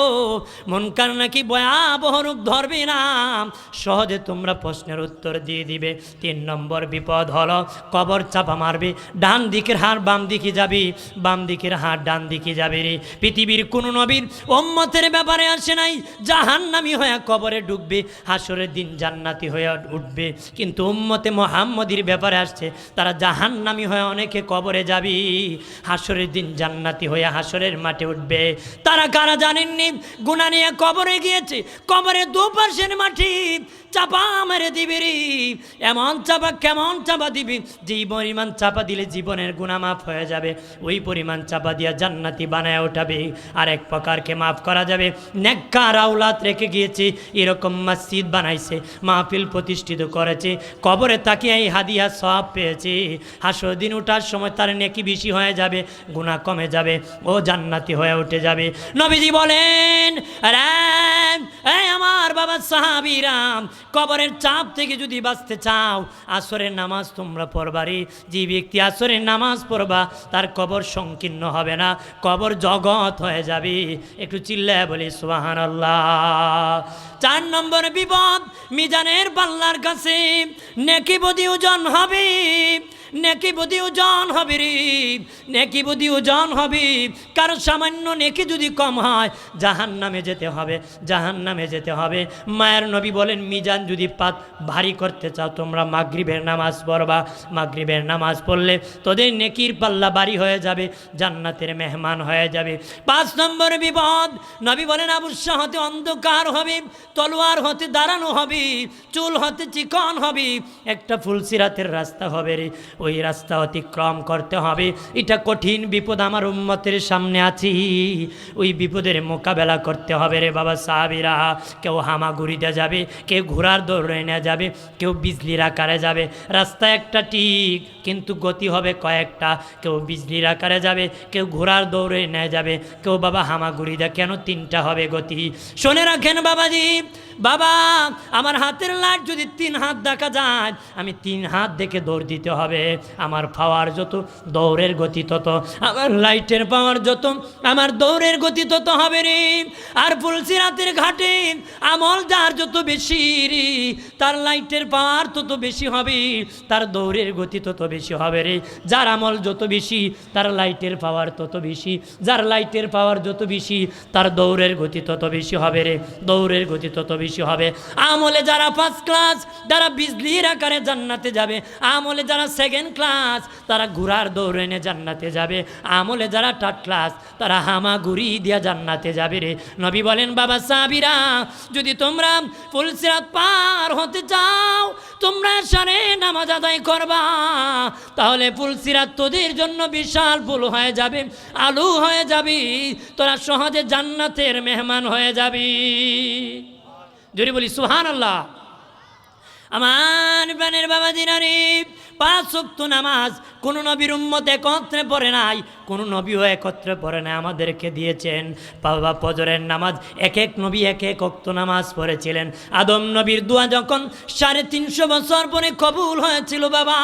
মুনকার নাকি ভয়াবহ রূপ ধরবে না, সহজে তোমরা প্রশ্নের উত্তর দিয়ে দিবে। 3 নম্বর বিপদ হলো কবর চাপা মারবে, ডান দিকের হাড় বাম দিকে যাবে, বাম দিকের হাড় ডান দিকে যাবে রে। পৃথিবীর কোন নবীর উম্মতের ব্যাপারে আসে নাই জাহান্নামী হয়ে কবরে ঢুকবে, হাসরের দিন জান্নাতি হয়ে উঠবে, কিন্তু উম্মতে মুহাম্মদীর ব্যাপারে আসছে তারা জাহান্নামী হয়ে অনেকে কবরে যাবে, হাসরের দিন জান্নাতি হয়ে হাসরের মাঠে উঠবে। তারা কারা জানেননি? গুনাহ নিয়ে কবরে গিয়েছে, কবরে দুপাশের মাটি চাপা মেরে দিবি রে। এমন চাপা, কেমন চাপা দিবি যেই পরিমাণ চাপা দিলে জীবনের গুনাহ মাফ হয়ে যাবে, ওই পরিমাণ চাপা দিয়া জান্নাতি বানায় ওঠাবে। আর এক প্রকারকে মাফ করা যাবে, নেককার আওলাদ রেখে গিয়েছে, এরকম মসজিদ বানাইছে, মাহফিল প্রতিষ্ঠিত করেছে, কবরে তাকিয়ে এই হাদিয়া সওয়াব পেয়েছে, হাসর দিন ওঠার সময় তার নেকি বেশি হয়ে যাবে, গুনাহ কমে যাবে, ও জান্নাতি হয়ে উঠে যাবে। নবীজি বলেন আমার বাবা সাহাবীরা কবরের চাপ থেকে যদি বাঁচতে চাও আসরের নামাজ তোমরা পড়বারে। যে ব্যক্তি আসরের নামাজ পড়বা তার কবর সংকীর্ণ হবে না, কবর জগৎ হয়ে যাবে। একটু চিল্লায় বলি সুবহানাল্লাহ। 4 নম্বর বিপদ মিজানের পাল্লার কাছে নেকি বদি ওজন হবে, নেকি বুদ্ধি ওজন হবে রে, নেকি বুদ্ধি ওজন হবে। কারো সামান্য নেকি যদি কম হয় জাহান্নামে যেতে হবে, জাহান্নামে যেতে হবে। মায়ের নবী বলেন মিজান যদি পাত ভারী করতে চাও তোমরা মাগরিবের নামাজ পড়বা, মাগরিবের নামাজ পড়লে তোদের নেকির পাল্লা ভারী হয়ে যাবে, জান্নাতের মেহমান হয়ে যাবে। 5 নম্বর বিপদ, নবী বলেন আবশ্যা হতে অন্ধকার হবে, তলোয়ার হতে দাঁড়ানো হবে, চুল হতে চিকন হবে, একটা ফুলসিরাতের রাস্তা হবে রে, ওই রাস্তা অতিক্রম করতে হবে। এটা কঠিন বিপদ আমার উম্মতের সামনে আছে, ওই বিপদের মোকাবেলা করতে হবে রে বাবা সাহাবীরা। কেউ হামাগুড়িতে যাবে, কেউ ঘোড়ার দৌড়ে নিয়ে যাবে, কেউ বিজলির আকারে যাবে। রাস্তা একটা ঠিক কিন্তু গতি হবে কয়েকটা, কেউ বিজলির আকারে যাবে, কেউ ঘোড়ার দৌড়ে নিয়ে যাবে, কেউ বাবা হামাগুড়িতে, কেন 3টা হবে গতি। শুনে রাখেন বাবাজি, বাবা আমার হাতের লাইট যদি 3 হাত দেখা যায় আমি 3 হাত দেখে দৌড় দিতে হবে। আমার পাওয়ার যত দৌড়ের গতি তত, আমার লাইটের পাওয়ার যত আমার দৌড়ের গতি তত হবে রে। আর ফুলসিরাতের ঘাটে আমল যার যত বেশি রে তার লাইটের পাওয়ার তত বেশি হবে, তার দৌড়ের গতি তত বেশি হবে রে। যার আমল যত বেশি তার লাইটের পাওয়ার তত বেশি, যার লাইটের পাওয়ার যত বেশি তার দৌড়ের গতি তত বেশি হবে রে, দৌড়ের গতি তত বেশি হবে। আমলে যারা 1st ক্লাস তারা বিজলির আকারে জান্নাতে যাবে, আমলে যারা 2nd ক্লাস তারা ঘোড়ার দৌড়ে নিয়ে জান্নাতে যাবে, আমলে যারা 3rd ক্লাস তারা হামাগুড়ি দিয়া জান্নাতে যাবে রে। নবী বলেন বাবা সাহাবীরা যদি তোমরা ফুলসিরাত পার হতে চাও তোমরা সারে নামাজ আদায় করবা, তাহলে ফুলসিরাত তোদের জন্য বিশাল পুল হয়ে যাবে, আলু হয়ে যাবে, তোরা সহজে জান্নাতের মেহমান হয়ে যাবি। যদি বলি সুবহানাল্লাহ। আমার প্রাণের বাবা দিনারি 5 ওয়াক্ত নামাজ কোন নবীর উম্মত একত্রে পড়ে নাই, কোন নবীও একত্রে পড়ে নাই, আমাদেরকে দিয়েছেন। বাবা ফজরের নামাজ এক এক নবী এক এক ওয়াক্ত নামাজ পড়েছিলেন। আদম নবীর দোয়া যখন 350 বছর পরে কবুল হয়েছিল বাবা,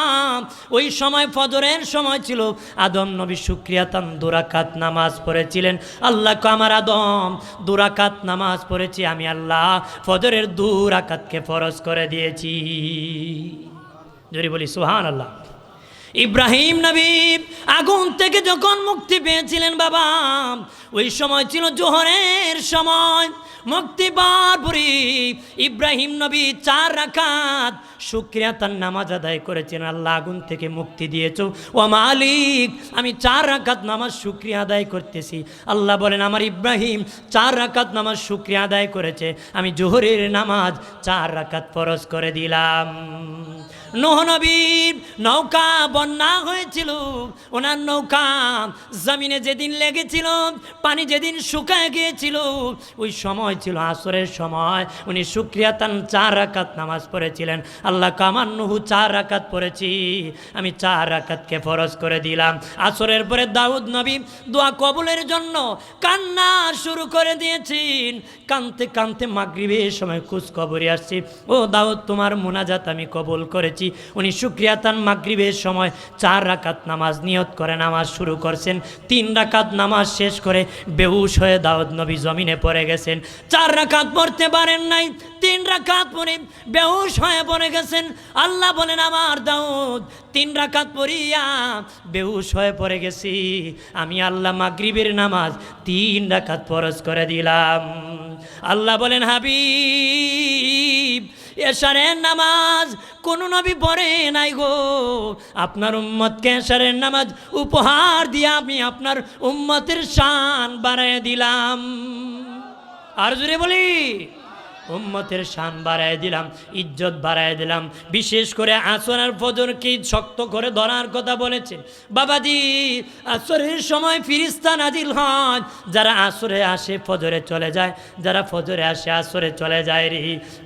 ওই সময় ফজরের সময় ছিল, আদম নবী শুকরিয়াতান 2 রাকাত নামাজ পড়েছিলেন। আল্লাহ কো আমার আদম 2 রাকাত নামাজ পড়েছি, আমি আল্লাহ ফজরের 2 রাকাতকে ফরজ করে দিয়েছি। যদি বলি সুবহানাল্লাহ। ইব্রাহিম নবী আগুন থেকে যখন মুক্তি পেয়েছিলেন বাবা, ওই সময় ছিল জোহরের সময়। মুক্তি পাওয়ার পরে ইব্রাহিম নবী 4 রাকাত শুকরিয়াতান নামাজ আদায় করেছেন। আল্লাহ আগুন থেকে মুক্তি দিয়েছো, ও মালিক আমি 4 রাকাত নামাজ শুকরিয়া আদায় করতেছি। আল্লাহ বলেন আমার ইব্রাহিম 4 রাকাত নামাজ শুকরিয়া আদায় করেছে, আমি জোহরের নামাজ 4 রাকাত ফরজ করে দিলাম। নূহ নবীর নৌকা বন্যা হয়েছিল, ওনার নৌকা জমিনে যেদিন লেগেছিল, পানি যেদিন শুকায় গিয়েছিল, ওই সময় ছিল আসরের সময়, উনি শুকরিয়াতান 4 রাকাত নামাজ পড়েছিলেন। আল্লাহ কামান নূহ 4 রাকাত পড়েছি, আমি 4 রাকাতকে ফরজ করে দিলাম। আসরের পরে দাউদ নবী দোয়া কবুলের জন্য কান্না শুরু করে দিয়েছেন। কানতে কানতে মাগরিবের সময় খোঁজখবরে আসছি, ও দাউদ তোমার মুনাজাত আমি কবুল করেছি। উনি শুকরিয়াতান মাগরিবের সময় 4 রাকাত নামাজ নিয়ত করে নামাজ শুরু করছেন। 3 রাকাত নামাজ শেষ করে বেহুশ হয়ে দাউদ নবী জমিনে পড়ে গেছেন। 4 রাকাত পড়তে পারেন নাই, 3 রাকাত পড়ে বেহুশ হয়ে পড়ে গেছেন। আল্লাহ বলেন আমার দাউদ 3 রাকাত পড়িয়া বেহুশ হয়ে পড়ে গেছি, আমি আল্লাহ মাগরিবের নামাজ 3 রাকাত ফরজ করে দিলাম। আল্লাহ বলেন হাবিব এশারের নামাজ কোন নবী পড়ে নাই গো, আপনার উম্মতকে এশারের নামাজ উপহার দিয়ে আমি আপনার উম্মতের শান বাড়ায় দিলাম। আর জোরে বলি উম্মতের শান বাড়ায় দিলাম, ইজ্জত বাড়ায় দিলাম। বিশেষ করে আসর আর ফজরকে শক্ত করে ধরার কথা বলেছেন বাবাজি। আসরের সময় ফিরিস্তা নাজিল হয়, যারা আসরে আসে ফজরে চলে যায়, যারা ফজরে আসে আসরে চলে যায় রে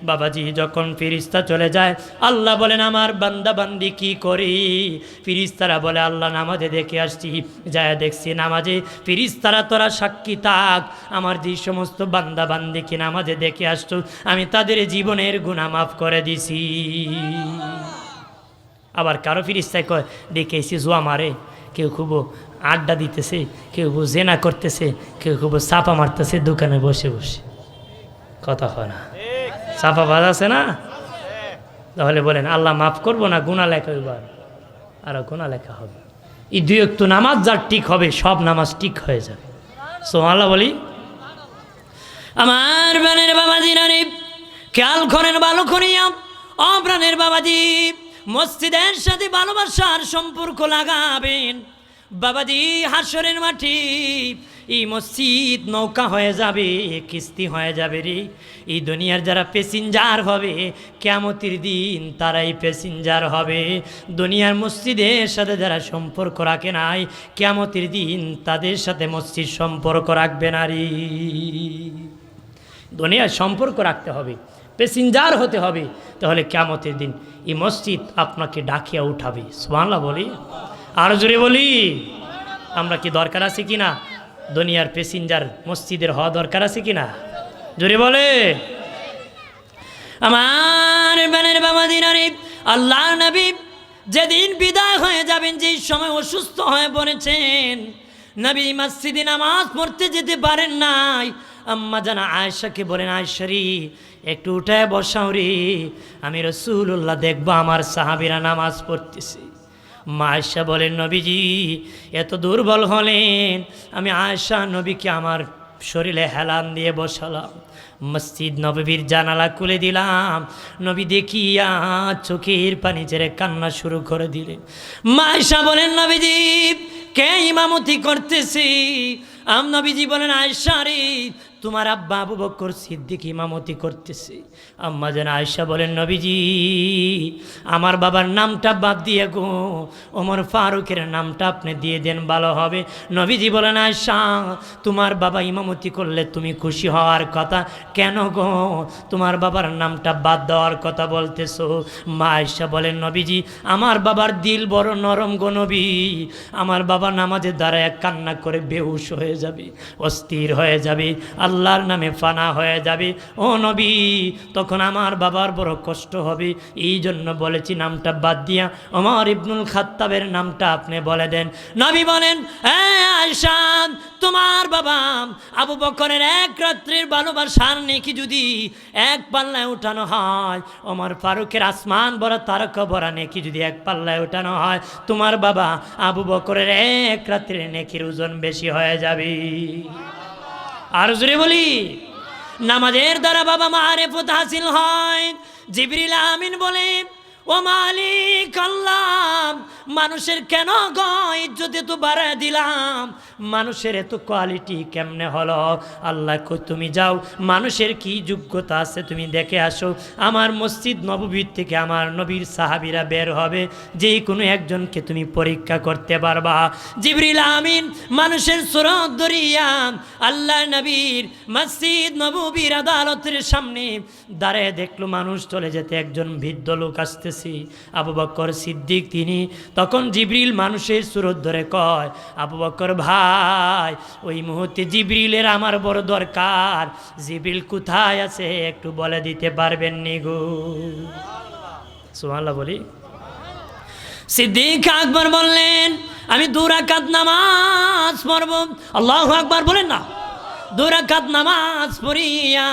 বাবাজি। যখন ফিরিস্তা চলে যায় আল্লাহ বলেন আমার বান্দা বান্দি কি করি? ফিরিস্তারা বলে আল্লাহ নামাজে দেখে আসছি, যায় দেখছি নামাজে। ফিরিস্তারা তোরা সাক্ষী থাক, আমার যে সমস্ত বান্দা বান্দি কি নামাজে দেখে আসতো আমি তাদের জীবনের গুনাহ মাফ করে দিছি। আবার কারো ফিরিস্তায় কয় দেখেছি জোয়া মারে, কেউ খুব আড্ডা দিতেছে, কেউ খুব জেনা করতেছে, কেউ খুব চাপা মারতেছে দোকানে বসে বসে। কথা হয় না, চাপা বাজ আছে না? তাহলে বলেন আল্লাহ মাফ করবো না গুনাহ লেখা? আর গোনা লেখা হবে। এই দুই ওয়াক্ত নামাজ যার ঠিক হবে সব নামাজ ঠিক হয়ে যাবে। সুবহানাল্লাহ বলি। আমার প্রাণের বাবাজি রানী খেয়াল করেন ভালো করিয়া, ও প্রাণের বাবাজি মসজিদের সাথে ভালোবাসার সম্পর্ক লাগাবেন। বাবাজি হাসরের মাটি এই মসজিদ নৌকা হয়ে যাবে, কিস্তি হয়ে যাবে রে। এই দুনিয়ার যারা প্যাসেঞ্জার হবে কিয়ামতের দিন তারাই প্যাসেঞ্জার হবে। দুনিয়ার মসজিদের সাথে যারা সম্পর্ক রাখে নাই কিয়ামতের দিন তাদের সাথে মসজিদ সম্পর্ক রাখবে না রে। দুনিয়ার সম্পর্ক রাখতে হবে, প্যাসেঞ্জার হতে হবে, তাহলে কিয়ামতের দিন এই মসজিদ আপনাকে ডাকিয়া উঠাবে। সুবহানাল্লাহ বলি, আর জোরে বলি। আমরা কি দরকার আছে কি না দুনিয়ার প্যাসেঞ্জার মসজিদের হওয়া দরকার আছে কি না? জোরে বলে। আমার বানের বাবা দিনারে আল্লাহ নবী যেদিন বিদায় হয়ে যাবেন, যেই সময় অসুস্থ হয়ে পড়েছেন, নবী মসজিদে নামাজ পড়তে যেতে পারেন নাই। আম্মা জানা আয়েশাকে বলেন, আয়েশারি একটু উঠায় বসাও রে, আমি রাসূলুল্লাহ দেখবো আমার সাহাবীরা নামাজ পড়তেছে। মা আয়েশা বলেন, নবীজি এত দুর্বল হলেন। আমি আয়েশা নবীকে আমার শরীরে হেলান দিয়ে বসালাম, মসজিদ নববীর জানালা খুলে দিলাম। নবী দেখিয়া চোখের পানি ছেড়ে কান্না শুরু করে দিলেন। মা আয়েশা বলেন, নবীজি কে ইমামতি করতেছি? নবীজি বলেন, আয়েশা রে তোমার আব্বা আবু বকর সিদ্দিক ইমামতি করতেছে। আম্মা যেন আয়েশা বলেন, নবীজি আমার বাবার নামটা বাদ দিয়ে গো ওমর ফারুকের নামটা আপনি দিয়ে দেন ভালো হবে। নবীজি বলেন, আয়েশা তোমার বাবা ইমামতি করলে তুমি খুশি হওয়ার কথা, কেন গো তোমার বাবার নামটা বাদ দেওয়ার কথা বলতেছো? মা আয়েশা বলেন, নবীজি আমার বাবার দিল বড় নরম গো নবী, আমার বাবা নামাজের দ্বারা এক কান্না করে বেহুশ হয়ে যাবে, অস্থির হয়ে যাবে, আল্লাহর নামে ফানা হয়ে যাবে। ও নবী তখন আমার বাবার বড় কষ্ট হবে, এই জন্য বলেছি নামটা বাদ দিয়া ওমর ইবনুল খাত্তাবের নামটা আপনি বলে দেন। নবী বলেন, আয়েশা তোমার বাবা আবু বকরের এক রাত্রির ভালোবাসার নেকি যদি এক পাল্লায় উঠানো হয়, ওমর ফারুকের আসমান বড় তারকা বড়া নেকি যদি এক পাল্লায় উঠানো হয়, তোমার বাবা আবু বকরের এক রাত্রির নেকির ওজন বেশি হয়ে যাবে। আর জোরে বলি। নামাজের দ্বারা বাবা মারিফত হাসিল হয়। জিবরিল আমিন বলে, ও মালিক আল্লাহ মানুষের কেন গো ইজ্জত এত বাড়ায় দিলাম, মানুষের এত কোয়ালিটি কেমনে হলো? আল্লাহ কই তুমি যাও, মানুষের কি যোগ্যতা আছে তুমি দেখে আসো। আমার মসজিদ নববীর থেকে আমার নবীর সাহাবীরা বের হবে, যেই কোনো একজনকে তুমি পরীক্ষা করতে পারবা। জিবরিল আমিন মানুষের সুরত দরিয়া আল্লাহ নবীর মসজিদ নববীর আদালতের সামনে দাঁড়িয়ে দেখলো মানুষ চলে যেতে, একজন বৃদ্ধ লোক আসতেছে আবু বকর সিদ্দিক তিনি। তখন জিবরিল মানুষের সুরত ধরে কয়, আবু বকর ভাই ওই মুহূর্তে জিবরিলের আমার বড় দরকার, জিবরিল কোথায় আছে একটু বলে দিতে পারবেন নি গো? সুবহানাল্লাহ বলি। সিদ্দিক আকবর বললেন, আমি 2 রাকাত নামাজ পড়ব। আল্লাহু আকবার বলেন না। 2 রাকাত নামাজ পড়িয়া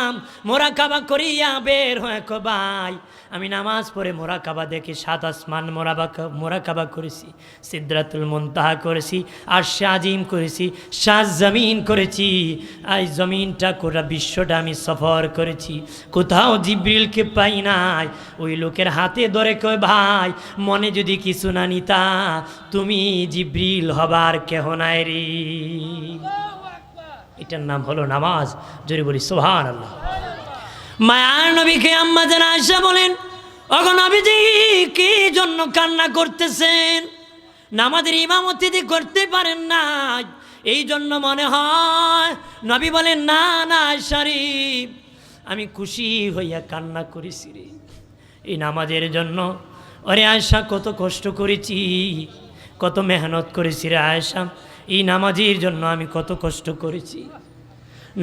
মোরাকাবা করিয়া বের হয়ে কো ভাই আমি নামাজ পড়ে মোরাকাবা দেখি, 7 আসমান মোরাকাবা করেছি, সিদরাতুল মুনতাহা করেছি, আরশে আজিম করেছি, 7 জমিন করেছি, এই জমিনটা গোটা বিশ্বটা আমি সফর করেছি, কোথাও জিবরিলকে পাই নাই। ওই লোকের হাতে ধরে কয়, ভাই মনে যদি কিছু না নিতা তুমি জিবরিল হবার কেহ নাই রে। এটার নাম হলো নামাজ। জোরে বলি সুবহানাল্লাহ। মায়ার নবীকে আম্মা জান আয়েশা বলেন, ওগো নবীজি কি জন্য কান্না করতেছেন? নামাজের ইমামতি করতে পারেন না এই জন্য মনে হয়। নবী বলেন, না না আয়েশা রে আমি খুশি হইয়া কান্না করেছি রে এই নামাজের জন্য। ওরে আয়েশা কত কষ্ট করেছি, কত মেহনত করেছি রে আয়েশা, এই নামাজের জন্য আমি কত কষ্ট করেছি।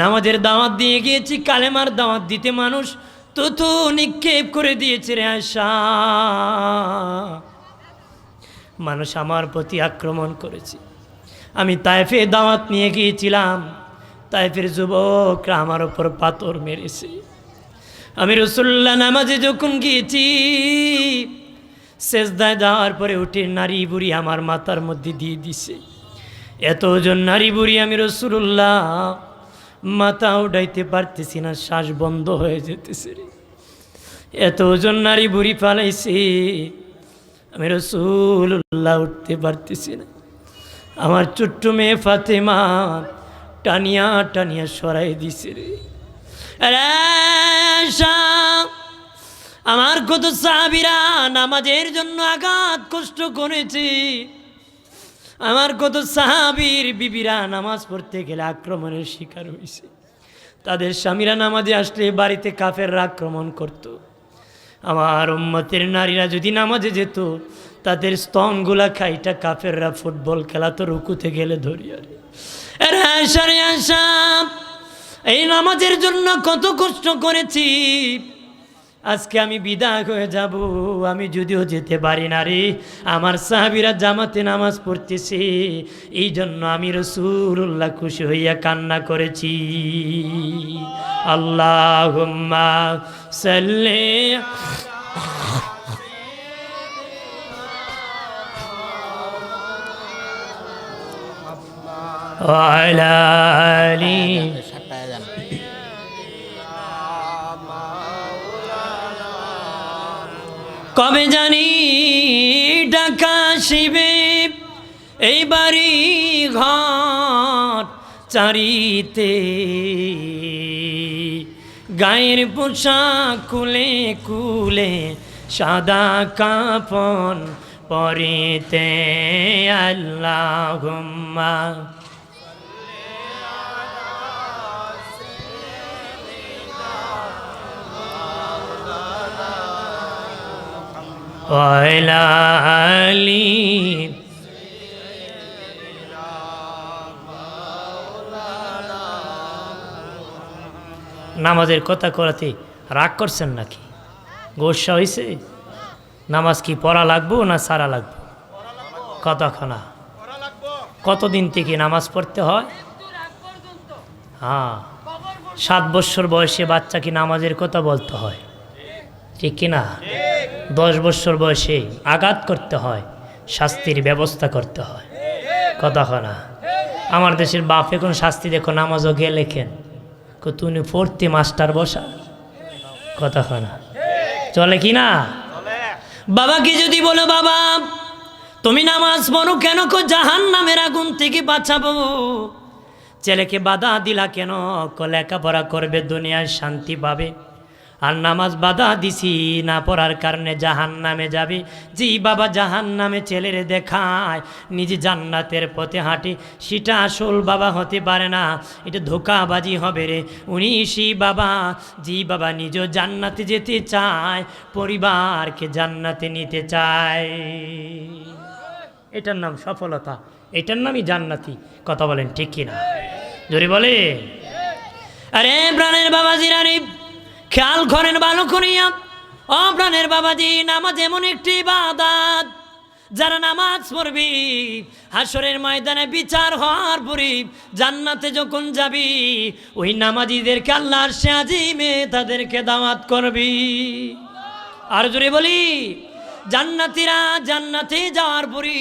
নামাজের দাওয়াত দিয়ে গিয়েছি, কালেমার দাওয়াত দিতে মানুষ তত নিক্ষেপ করে দিয়েছে রে আয়েশা, মানুষ আমার প্রতি আক্রমণ করেছে। আমি তায়েফে দাওয়াত নিয়ে গিয়েছিলাম, তায়েফের যুবকরা আমার ওপর পাথর মেরেছে। আমি রাসূলুল্লাহ নামাজে যখন গিয়েছি সেজদায় যাওয়ার পরে উঠে নারী বুড়ি আমার মাথার মধ্যে দিয়ে দিছে। এত ওজন নারী বুড়ি, আমি রাসূলুল্লাহ মাথা উঠাইতে পারতেছি না, শ্বাস বন্ধ হয়ে যেতেছে রে। এত ওজন নারী বুড়ি পালাইছে, আমি রাসূলুল্লাহ উঠতে পারতেছি না। আমার ছোট্ট মেয়ে ফাতেমা টানিয়া টানিয়া সরাই দিছে রে। আরে আয়েশা, আমার কত সাহাবীরা নামাজের জন্য আঘাত কষ্ট করেছে। আমার কত সাহাবীর বিবিরা নামাজ পড়তে গেলে আক্রমণের শিকার হয়েছে। তাদের স্বামীরা নামাজে আসলে বাড়িতে কাফেররা আক্রমণ করত। আমার উম্মতের নারীরা যদি নামাজে যেত, তাদের স্তনগুলা খাইটা কাফেররা ফুটবল খেলাতো রুকুতে গেলে ধরিয়া। এই নামাজের জন্য কত কষ্ট করেছি, আজকে আমি বিদায় হয়ে যাব, আমি যদিও যেতে পারি না রে। আমার সাহাবীরা জামাতে নামাজ পড়তেছে, এই জন্য আমি রাসূলুল্লাহ খুশি হইয়া কান্না করেছি। আল্লাহুম্মা সাল্লি আলা আলি। কবে জানি ঢাকা শিবে এই বাড়ি ঘর চারিতে, গায়ের পোশাক খুলে খুলে সাদা কাফন পরিতে। আল্লাহুম্মা ওয়ালা আলি। নামাজের কথা করাতে রাগ করছেন নাকি? গোসা হয়েছে? নামাজ কি পড়া লাগবো না সারা লাগবো? কতক্ষণা কতদিন থেকে নামাজ পড়তে হয়? হ্যাঁ, 7 বছর বয়সে বাচ্চাকে নামাজের কথা বলতে হয়, ঠিক কিনা? 10 বছর বয়সে আঘাত করতে হয়, শাস্তির ব্যবস্থা করতে হয়। কতক্ষণা আমার দেশের বাপ এখন শাস্তি দেখো, নামাজও গিয়ে লেখেন তুমি পড়তে মাস্টার বসা। কতক্ষণা চলে কি না? বাবাকে যদি বলো বাবা তুমি নামাজ পড়ো কেন, জাহান্নামের আগুন থেকে বাঁচাবো। ছেলেকে বাধা দিলা কেন, লেখাপড়া করবে, দুনিয়ায় শান্তি পাবে। আর নামাজ বাধা দিছি না পড়ার কারণে জাহান্নামে যাবে। জি বাবা, জাহান্নামে ছেলেরে দেখায় নিজে জান্নাতের পথে হাঁটে, সেটা আসল বাবা হতে পারে না, এটা ধোঁকাবাজি হবে রে। উনি সেই বাবা, জি বাবা নিজেও জান্নাতে যেতে চায়, পরিবারকে জান্নাতে নিতে চায়। এটার নাম সফলতা, এটার নামই জান্নাতি। কথা বলেন ঠিক কিনা? জোরে বলে। আরে প্রাণের বাবাজিরা রে, খেয়াল করেন ভালো করিয়া। ও প্রাণের বাবাজি, নামাজ এমন একটি ইবাদত, যারা নামাজ পড়বি হাসরের ময়দানে বিচার হওয়ার পরে জান্নাতে যখন যাবি, ওই নামাজিদেরকে আল্লাহর আজিমে তাদেরকে দাওয়াত করবি। আর জোরে বলি, জান্নাতীরা জান্নাতে যাওয়ার পরে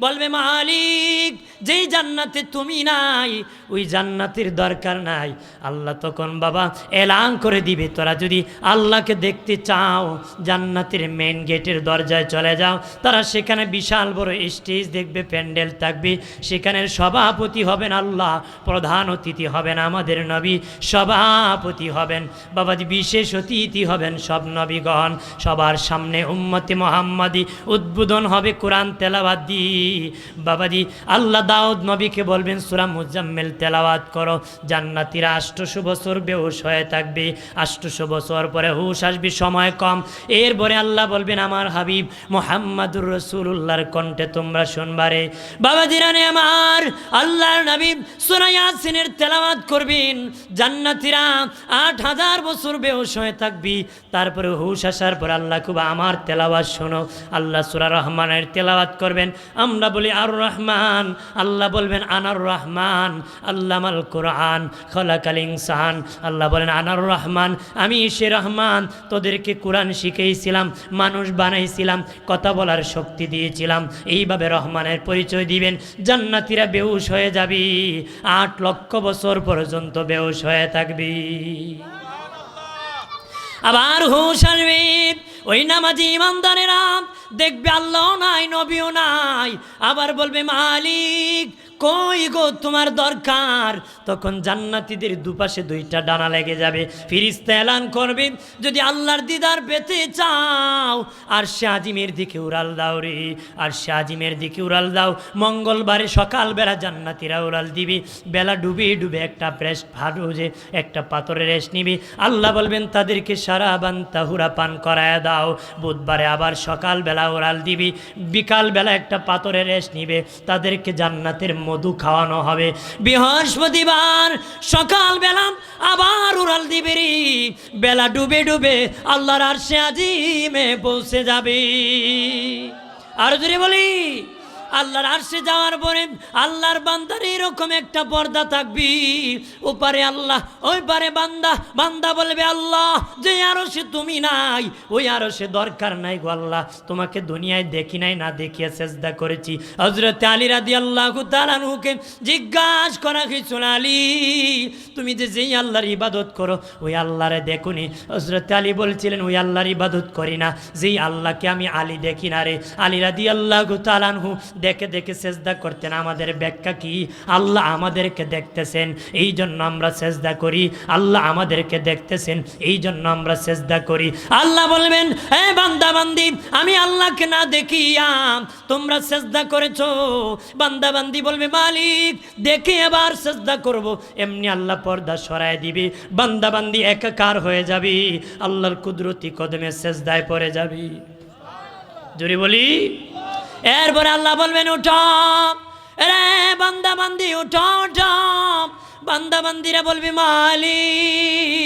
বলবে মালিক, যেই জান্নাতে তুমি নাই ওই জান্নাতের দরকার নাই। আল্লাহ তখন বাবা এলান করে দিবে, তোরা যদি আল্লাহকে দেখতে চাও জান্নাতের মেন গেটের দরজায় চলে যাও। তারা সেখানে বিশাল বড় স্টেজ দেখবে, প্যান্ডেল থাকবে, সেখানের সভাপতি হবেন আল্লাহ, প্রধান অতিথি হবেন আমাদের নবী, সভাপতি হবেন বাবাজি, বিশেষ অতিথি হবেন সব নবীগণ। সবার সামনে উম্মতে মুহাম্মাদি উদ্বোধন হবে কোরআন তেলাওয়াত দি। বাবাজি আল্লাহ দাউদ নবীকে বলবেন সূরা মুজাম্মিল তেলাওয়াত করো। জান্নাতীরা 800 বছর বেহুশ হয়ে থাকবে, 800 বছর পরে হুশ আসবে, সময় কম। এরপরে আল্লাহ বলবেন আমার হাবিব মুহাম্মাদুর রাসূলুল্লাহর কণ্ঠে তোমরা শুনবারে। বাবাজিরা নে আমার, আল্লাহর নবী সূরা ইয়াসিনের তেলাওয়াত করবেন। জান্নাতীরা 8000 বছর বেহুশ হয়ে থাকবি, তারপরে হুশ আসার পর আল্লাহ খুব আমার তেলাওয়াত শোনো। আল্লাহ সূরা রহমানের তেলাওয়াত করবেন। আমরা বলি আর রহমান, আল্লাহ বলবেন আনার রহমান আল্লামাল কোরআন খলাকাল ইনসান। আল্লাহ বলেন আনার রহমান, আমি সে রহমান, তোদেরকে কোরআন শিখিয়েছিলাম, মানুষ বানাইছিলাম, কথা বলার শক্তি দিয়েছিলাম। এইভাবে রহমানের পরিচয় দিবেন, জান্নাতীরা বেহুশ হয়ে যাবি, 8 লক্ষ বছর পর্যন্ত বেহুশ হয়ে থাকবি। আবার হুঁশ আসবে, ওই নামাজি ইমানদারেরা দেখবে আল্লাহ নাই, নবীও নাই, আবার বলবে মালিক কই গো তোমার দরকার। তখন জান্নাতীদের দুপাশে 2টা ডানা লেগে যাবে, ফেরেশতা এলান করবে যদি আল্লাহর দিদার পেতে চাও আরশে আজিমের দিকে উড়াল দাও রে, আরশে আজিমের দিকে উড়াল দাও। মঙ্গলবারে সকালবেলা জান্নাতীরা উড়াল দিবে, বেলা ডুবে ডুবে একটা ব্রেস্ট ভাড়ুজে একটা পাথরের রেশ নিবি, আল্লাহ বলবেন তাদেরকে সারাবান তাহুরা পান করায় দাও। বুধবারে আবার সকালবেলা উড়াল দিবি, বিকালবেলা একটা পাথরের রেশ নিবে, তাদেরকে জান্নাতের মধু খাওয়ানো হবে। বৃহস্পতিবার সকালবেলা আবার উড়াল দিবি রে, বেলা ডুবে ডুবে আল্লাহর আরশে আজিমে পৌঁছে যাবে। আর যদি বলি আল্লাহর আরশে যাওয়ার পরে আল্লাহর বান্দার এরকম একটা পর্দা থাকবি, ওপারে আল্লাহ, ওই পারে বান্দা। বান্দা বলবে আল্লাহ যে আরশে তুমি নাই, ওই আরশে দরকার নাই গো আল্লাহ, তোমাকে দুনিয়ায় দেখি নাই, না দেখিয়া সেজদা করেছি। হযরত আলী রাদিয়াল্লাহু তাআলা আনহুকে জিজ্ঞাসা করা হয়েছিল, আলী তুমি যে যেই আল্লাহর ইবাদত করো ওই আল্লাহরে দেখুনি? হযরত আলী বলছিলেন ওই আল্লাহর ইবাদত করি না, যেই আল্লাহকে আমি আলী দেখি না রে। আলী রাদিয়াল্লাহু তাআলা আনহু দেখে দেখে সেজদা করতেন। আমাদের ব্যাখ্যা কি? আল্লাহ আমাদেরকে দেখতেছেন, এই জন্য আমরা সেজদা করি। আল্লাহ আমাদেরকে দেখতেছেন, এই জন্য আমরা সেজদা করি। আল্লাহ বলবেন হে বান্দা বান্দি, আমি আল্লাহকে না দেখিয়া তোমরা সেজদা করেছো। বান্দা বান্দি বলবে মালিক দেখে এবার সেজদা করব, এমনি আল্লাহ পর্দা সরায় দিবে, বান্দা বান্দি একাকার হয়ে যাবি, আল্লাহর কুদরতি কদমে সেজদায় পড়ে যাবি। জোরে বলি। এরপরে আল্লাহ বলবেন উঠো রে বান্দা বান্দি, উঠো উঠো। বান্দা বান্দিরা বলবে মালিক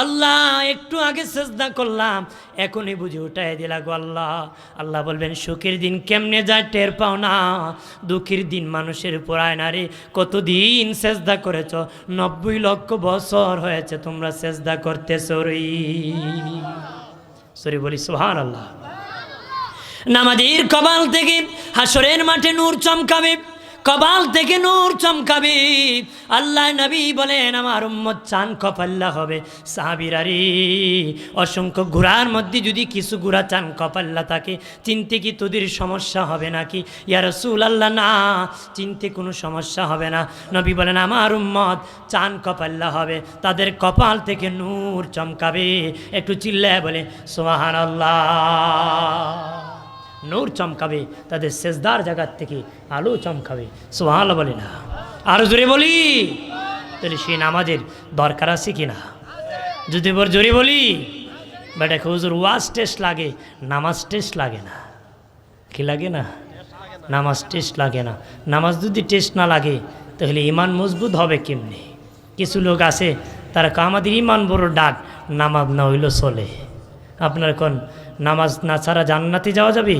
আল্লাহ একটু আগে সেজদা করলাম, এখনই বুঝে উঠাই দিলা গো আল্লাহ। আল্লাহ বলবেন সুখের দিন কেমনে যায় টের পাও না, দুঃখের দিন মানুষের উপর আয় না রে। কতদিন সেজদা করেছ? 90 লক্ষ বছর হয়েছে তোমরা সেজদা করতেছো রে। সরি বলি সুবহানাল্লাহ। নামাজের কপাল থেকে হাসরের মাঠে নূর চমকাবে, কপাল থেকে নূর চমকাবে। আল্লাহ নবী বলেন আমার উম্মত চান কপাল্লা হবে। সাহাবীরা রে, অসংখ্য ঘোড়ার মধ্যে যদি কিছু ঘোড়া চান কপাল্লা থাকে, চিনতে কি তোদের সমস্যা হবে নাকি? ইয়া রাসূলুল্লাহ না, চিনতে কোনো সমস্যা হবে না। নবী বলেন আমার উম্মত চান কপাল্লা হবে, তাদের কপাল থেকে নূর চমকাবে। একটু চিল্লায় বলে সুবহানাল্লাহ। নূর চমকাবে, তাদের সেজদার জায়গার থেকে আলো চমকাবে। সুবহানাল্লাহ বলি না, আরো জোরে বলি। তাহলে সেই নামাজের দরকার আছে কিনা? যদি জোরে বলি। বেটা হুজুর ওয়াজ টেস্ট লাগে, নামাজ টেস্ট লাগে না। কি লাগে না? নামাজ টেস্ট লাগে না। নামাজ যদি টেস্ট না লাগে তাহলে ইমান মজবুত হবে কেমনি? কিছু লোক আছে তারা আমাদের ইমান বড় ডাক, নামাজ না হইল চলে। আপনার কোন নামাজ না ছাড়া জান্নাতে যাওয়া যাবে?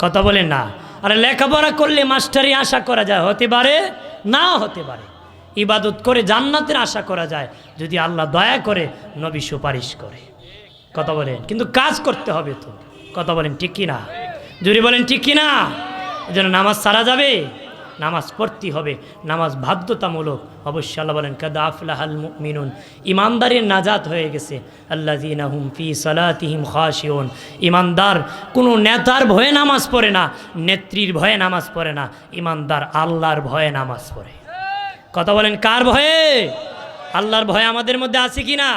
কথা বলেন না। আরে লেখাপড়া করলে মাস্টারি আশা করা যায়, হতে পারে না হতে পারে। ইবাদত করে জান্নাতের আশা করা যায় যদি আল্লাহ দয়া করে, নবী সুপারিশ করে। কথা বলেন, কিন্তু কাজ করতে হবে তো। কথা বলেন ঠিক কিনা? জোরে বলেন ঠিক কিনা? এই জন্য নামাজ ছাড়া যাবে? নামাজ পড়তে হবে, নামাজ বাধ্যতামূলক। অবশ্যই আল্লাহ বলেন কাদ আফলাহাল মুমিনুন, ইমানদারের নাজাত হয়ে গেছে। আল্লাযীনা হুম ফি সালাতিহিম খাশিউন, ইমানদার কোনো নেতার ভয়ে নামাজ পড়ে না, নেত্রীর ভয়ে নামাজ পড়ে না, ইমানদার আল্লাহর ভয়ে নামাজ পড়ে। কথা বলেন কার ভয়ে? আল্লাহর ভয় আমাদের মধ্যে আছে কি না?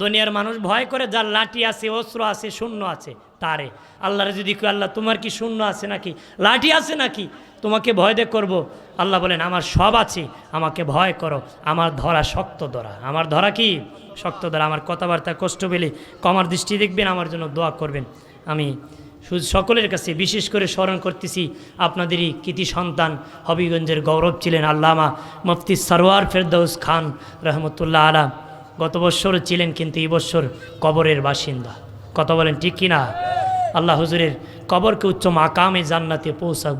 দুনিয়ার মানুষ ভয় করে যার লাঠি আছে, অস্ত্র আছে, শূন্য আছে তারে। আল্লাহর যদি আল্লাহ তোমার কি শূন্য আছে নাকি, লাঠি আছে নাকি, তোমাকে ভয় দিয়ে করবো? আল্লাহ বলেন আমার সব আছে, আমাকে ভয় করো। আমার ধরা শক্ত ধরা, আমার ধরা কি শক্ত ধরা। আমার কথাবার্তা কষ্ট পেলে কমার দৃষ্টি দেখবেন, আমার জন্য দোয়া করবেন। আমি সকলের কাছে বিশেষ করে স্মরণ করতেছি আপনাদেরই কৃতি সন্তান, হবিগঞ্জের গৌরব ছিলেন আল্লামা মুফতি সরওয়ার ফেরদৌস খান রহমতুল্লাহ আলা। গত বছর ছিলেন, কিন্তু এই বছর কবরের বাসিন্দা। কথা বলেন ঠিক কিনা? আল্লাহ হুজুরের কবরকে উচ্চ মাকামে জান্নাতে পৌঁছাক।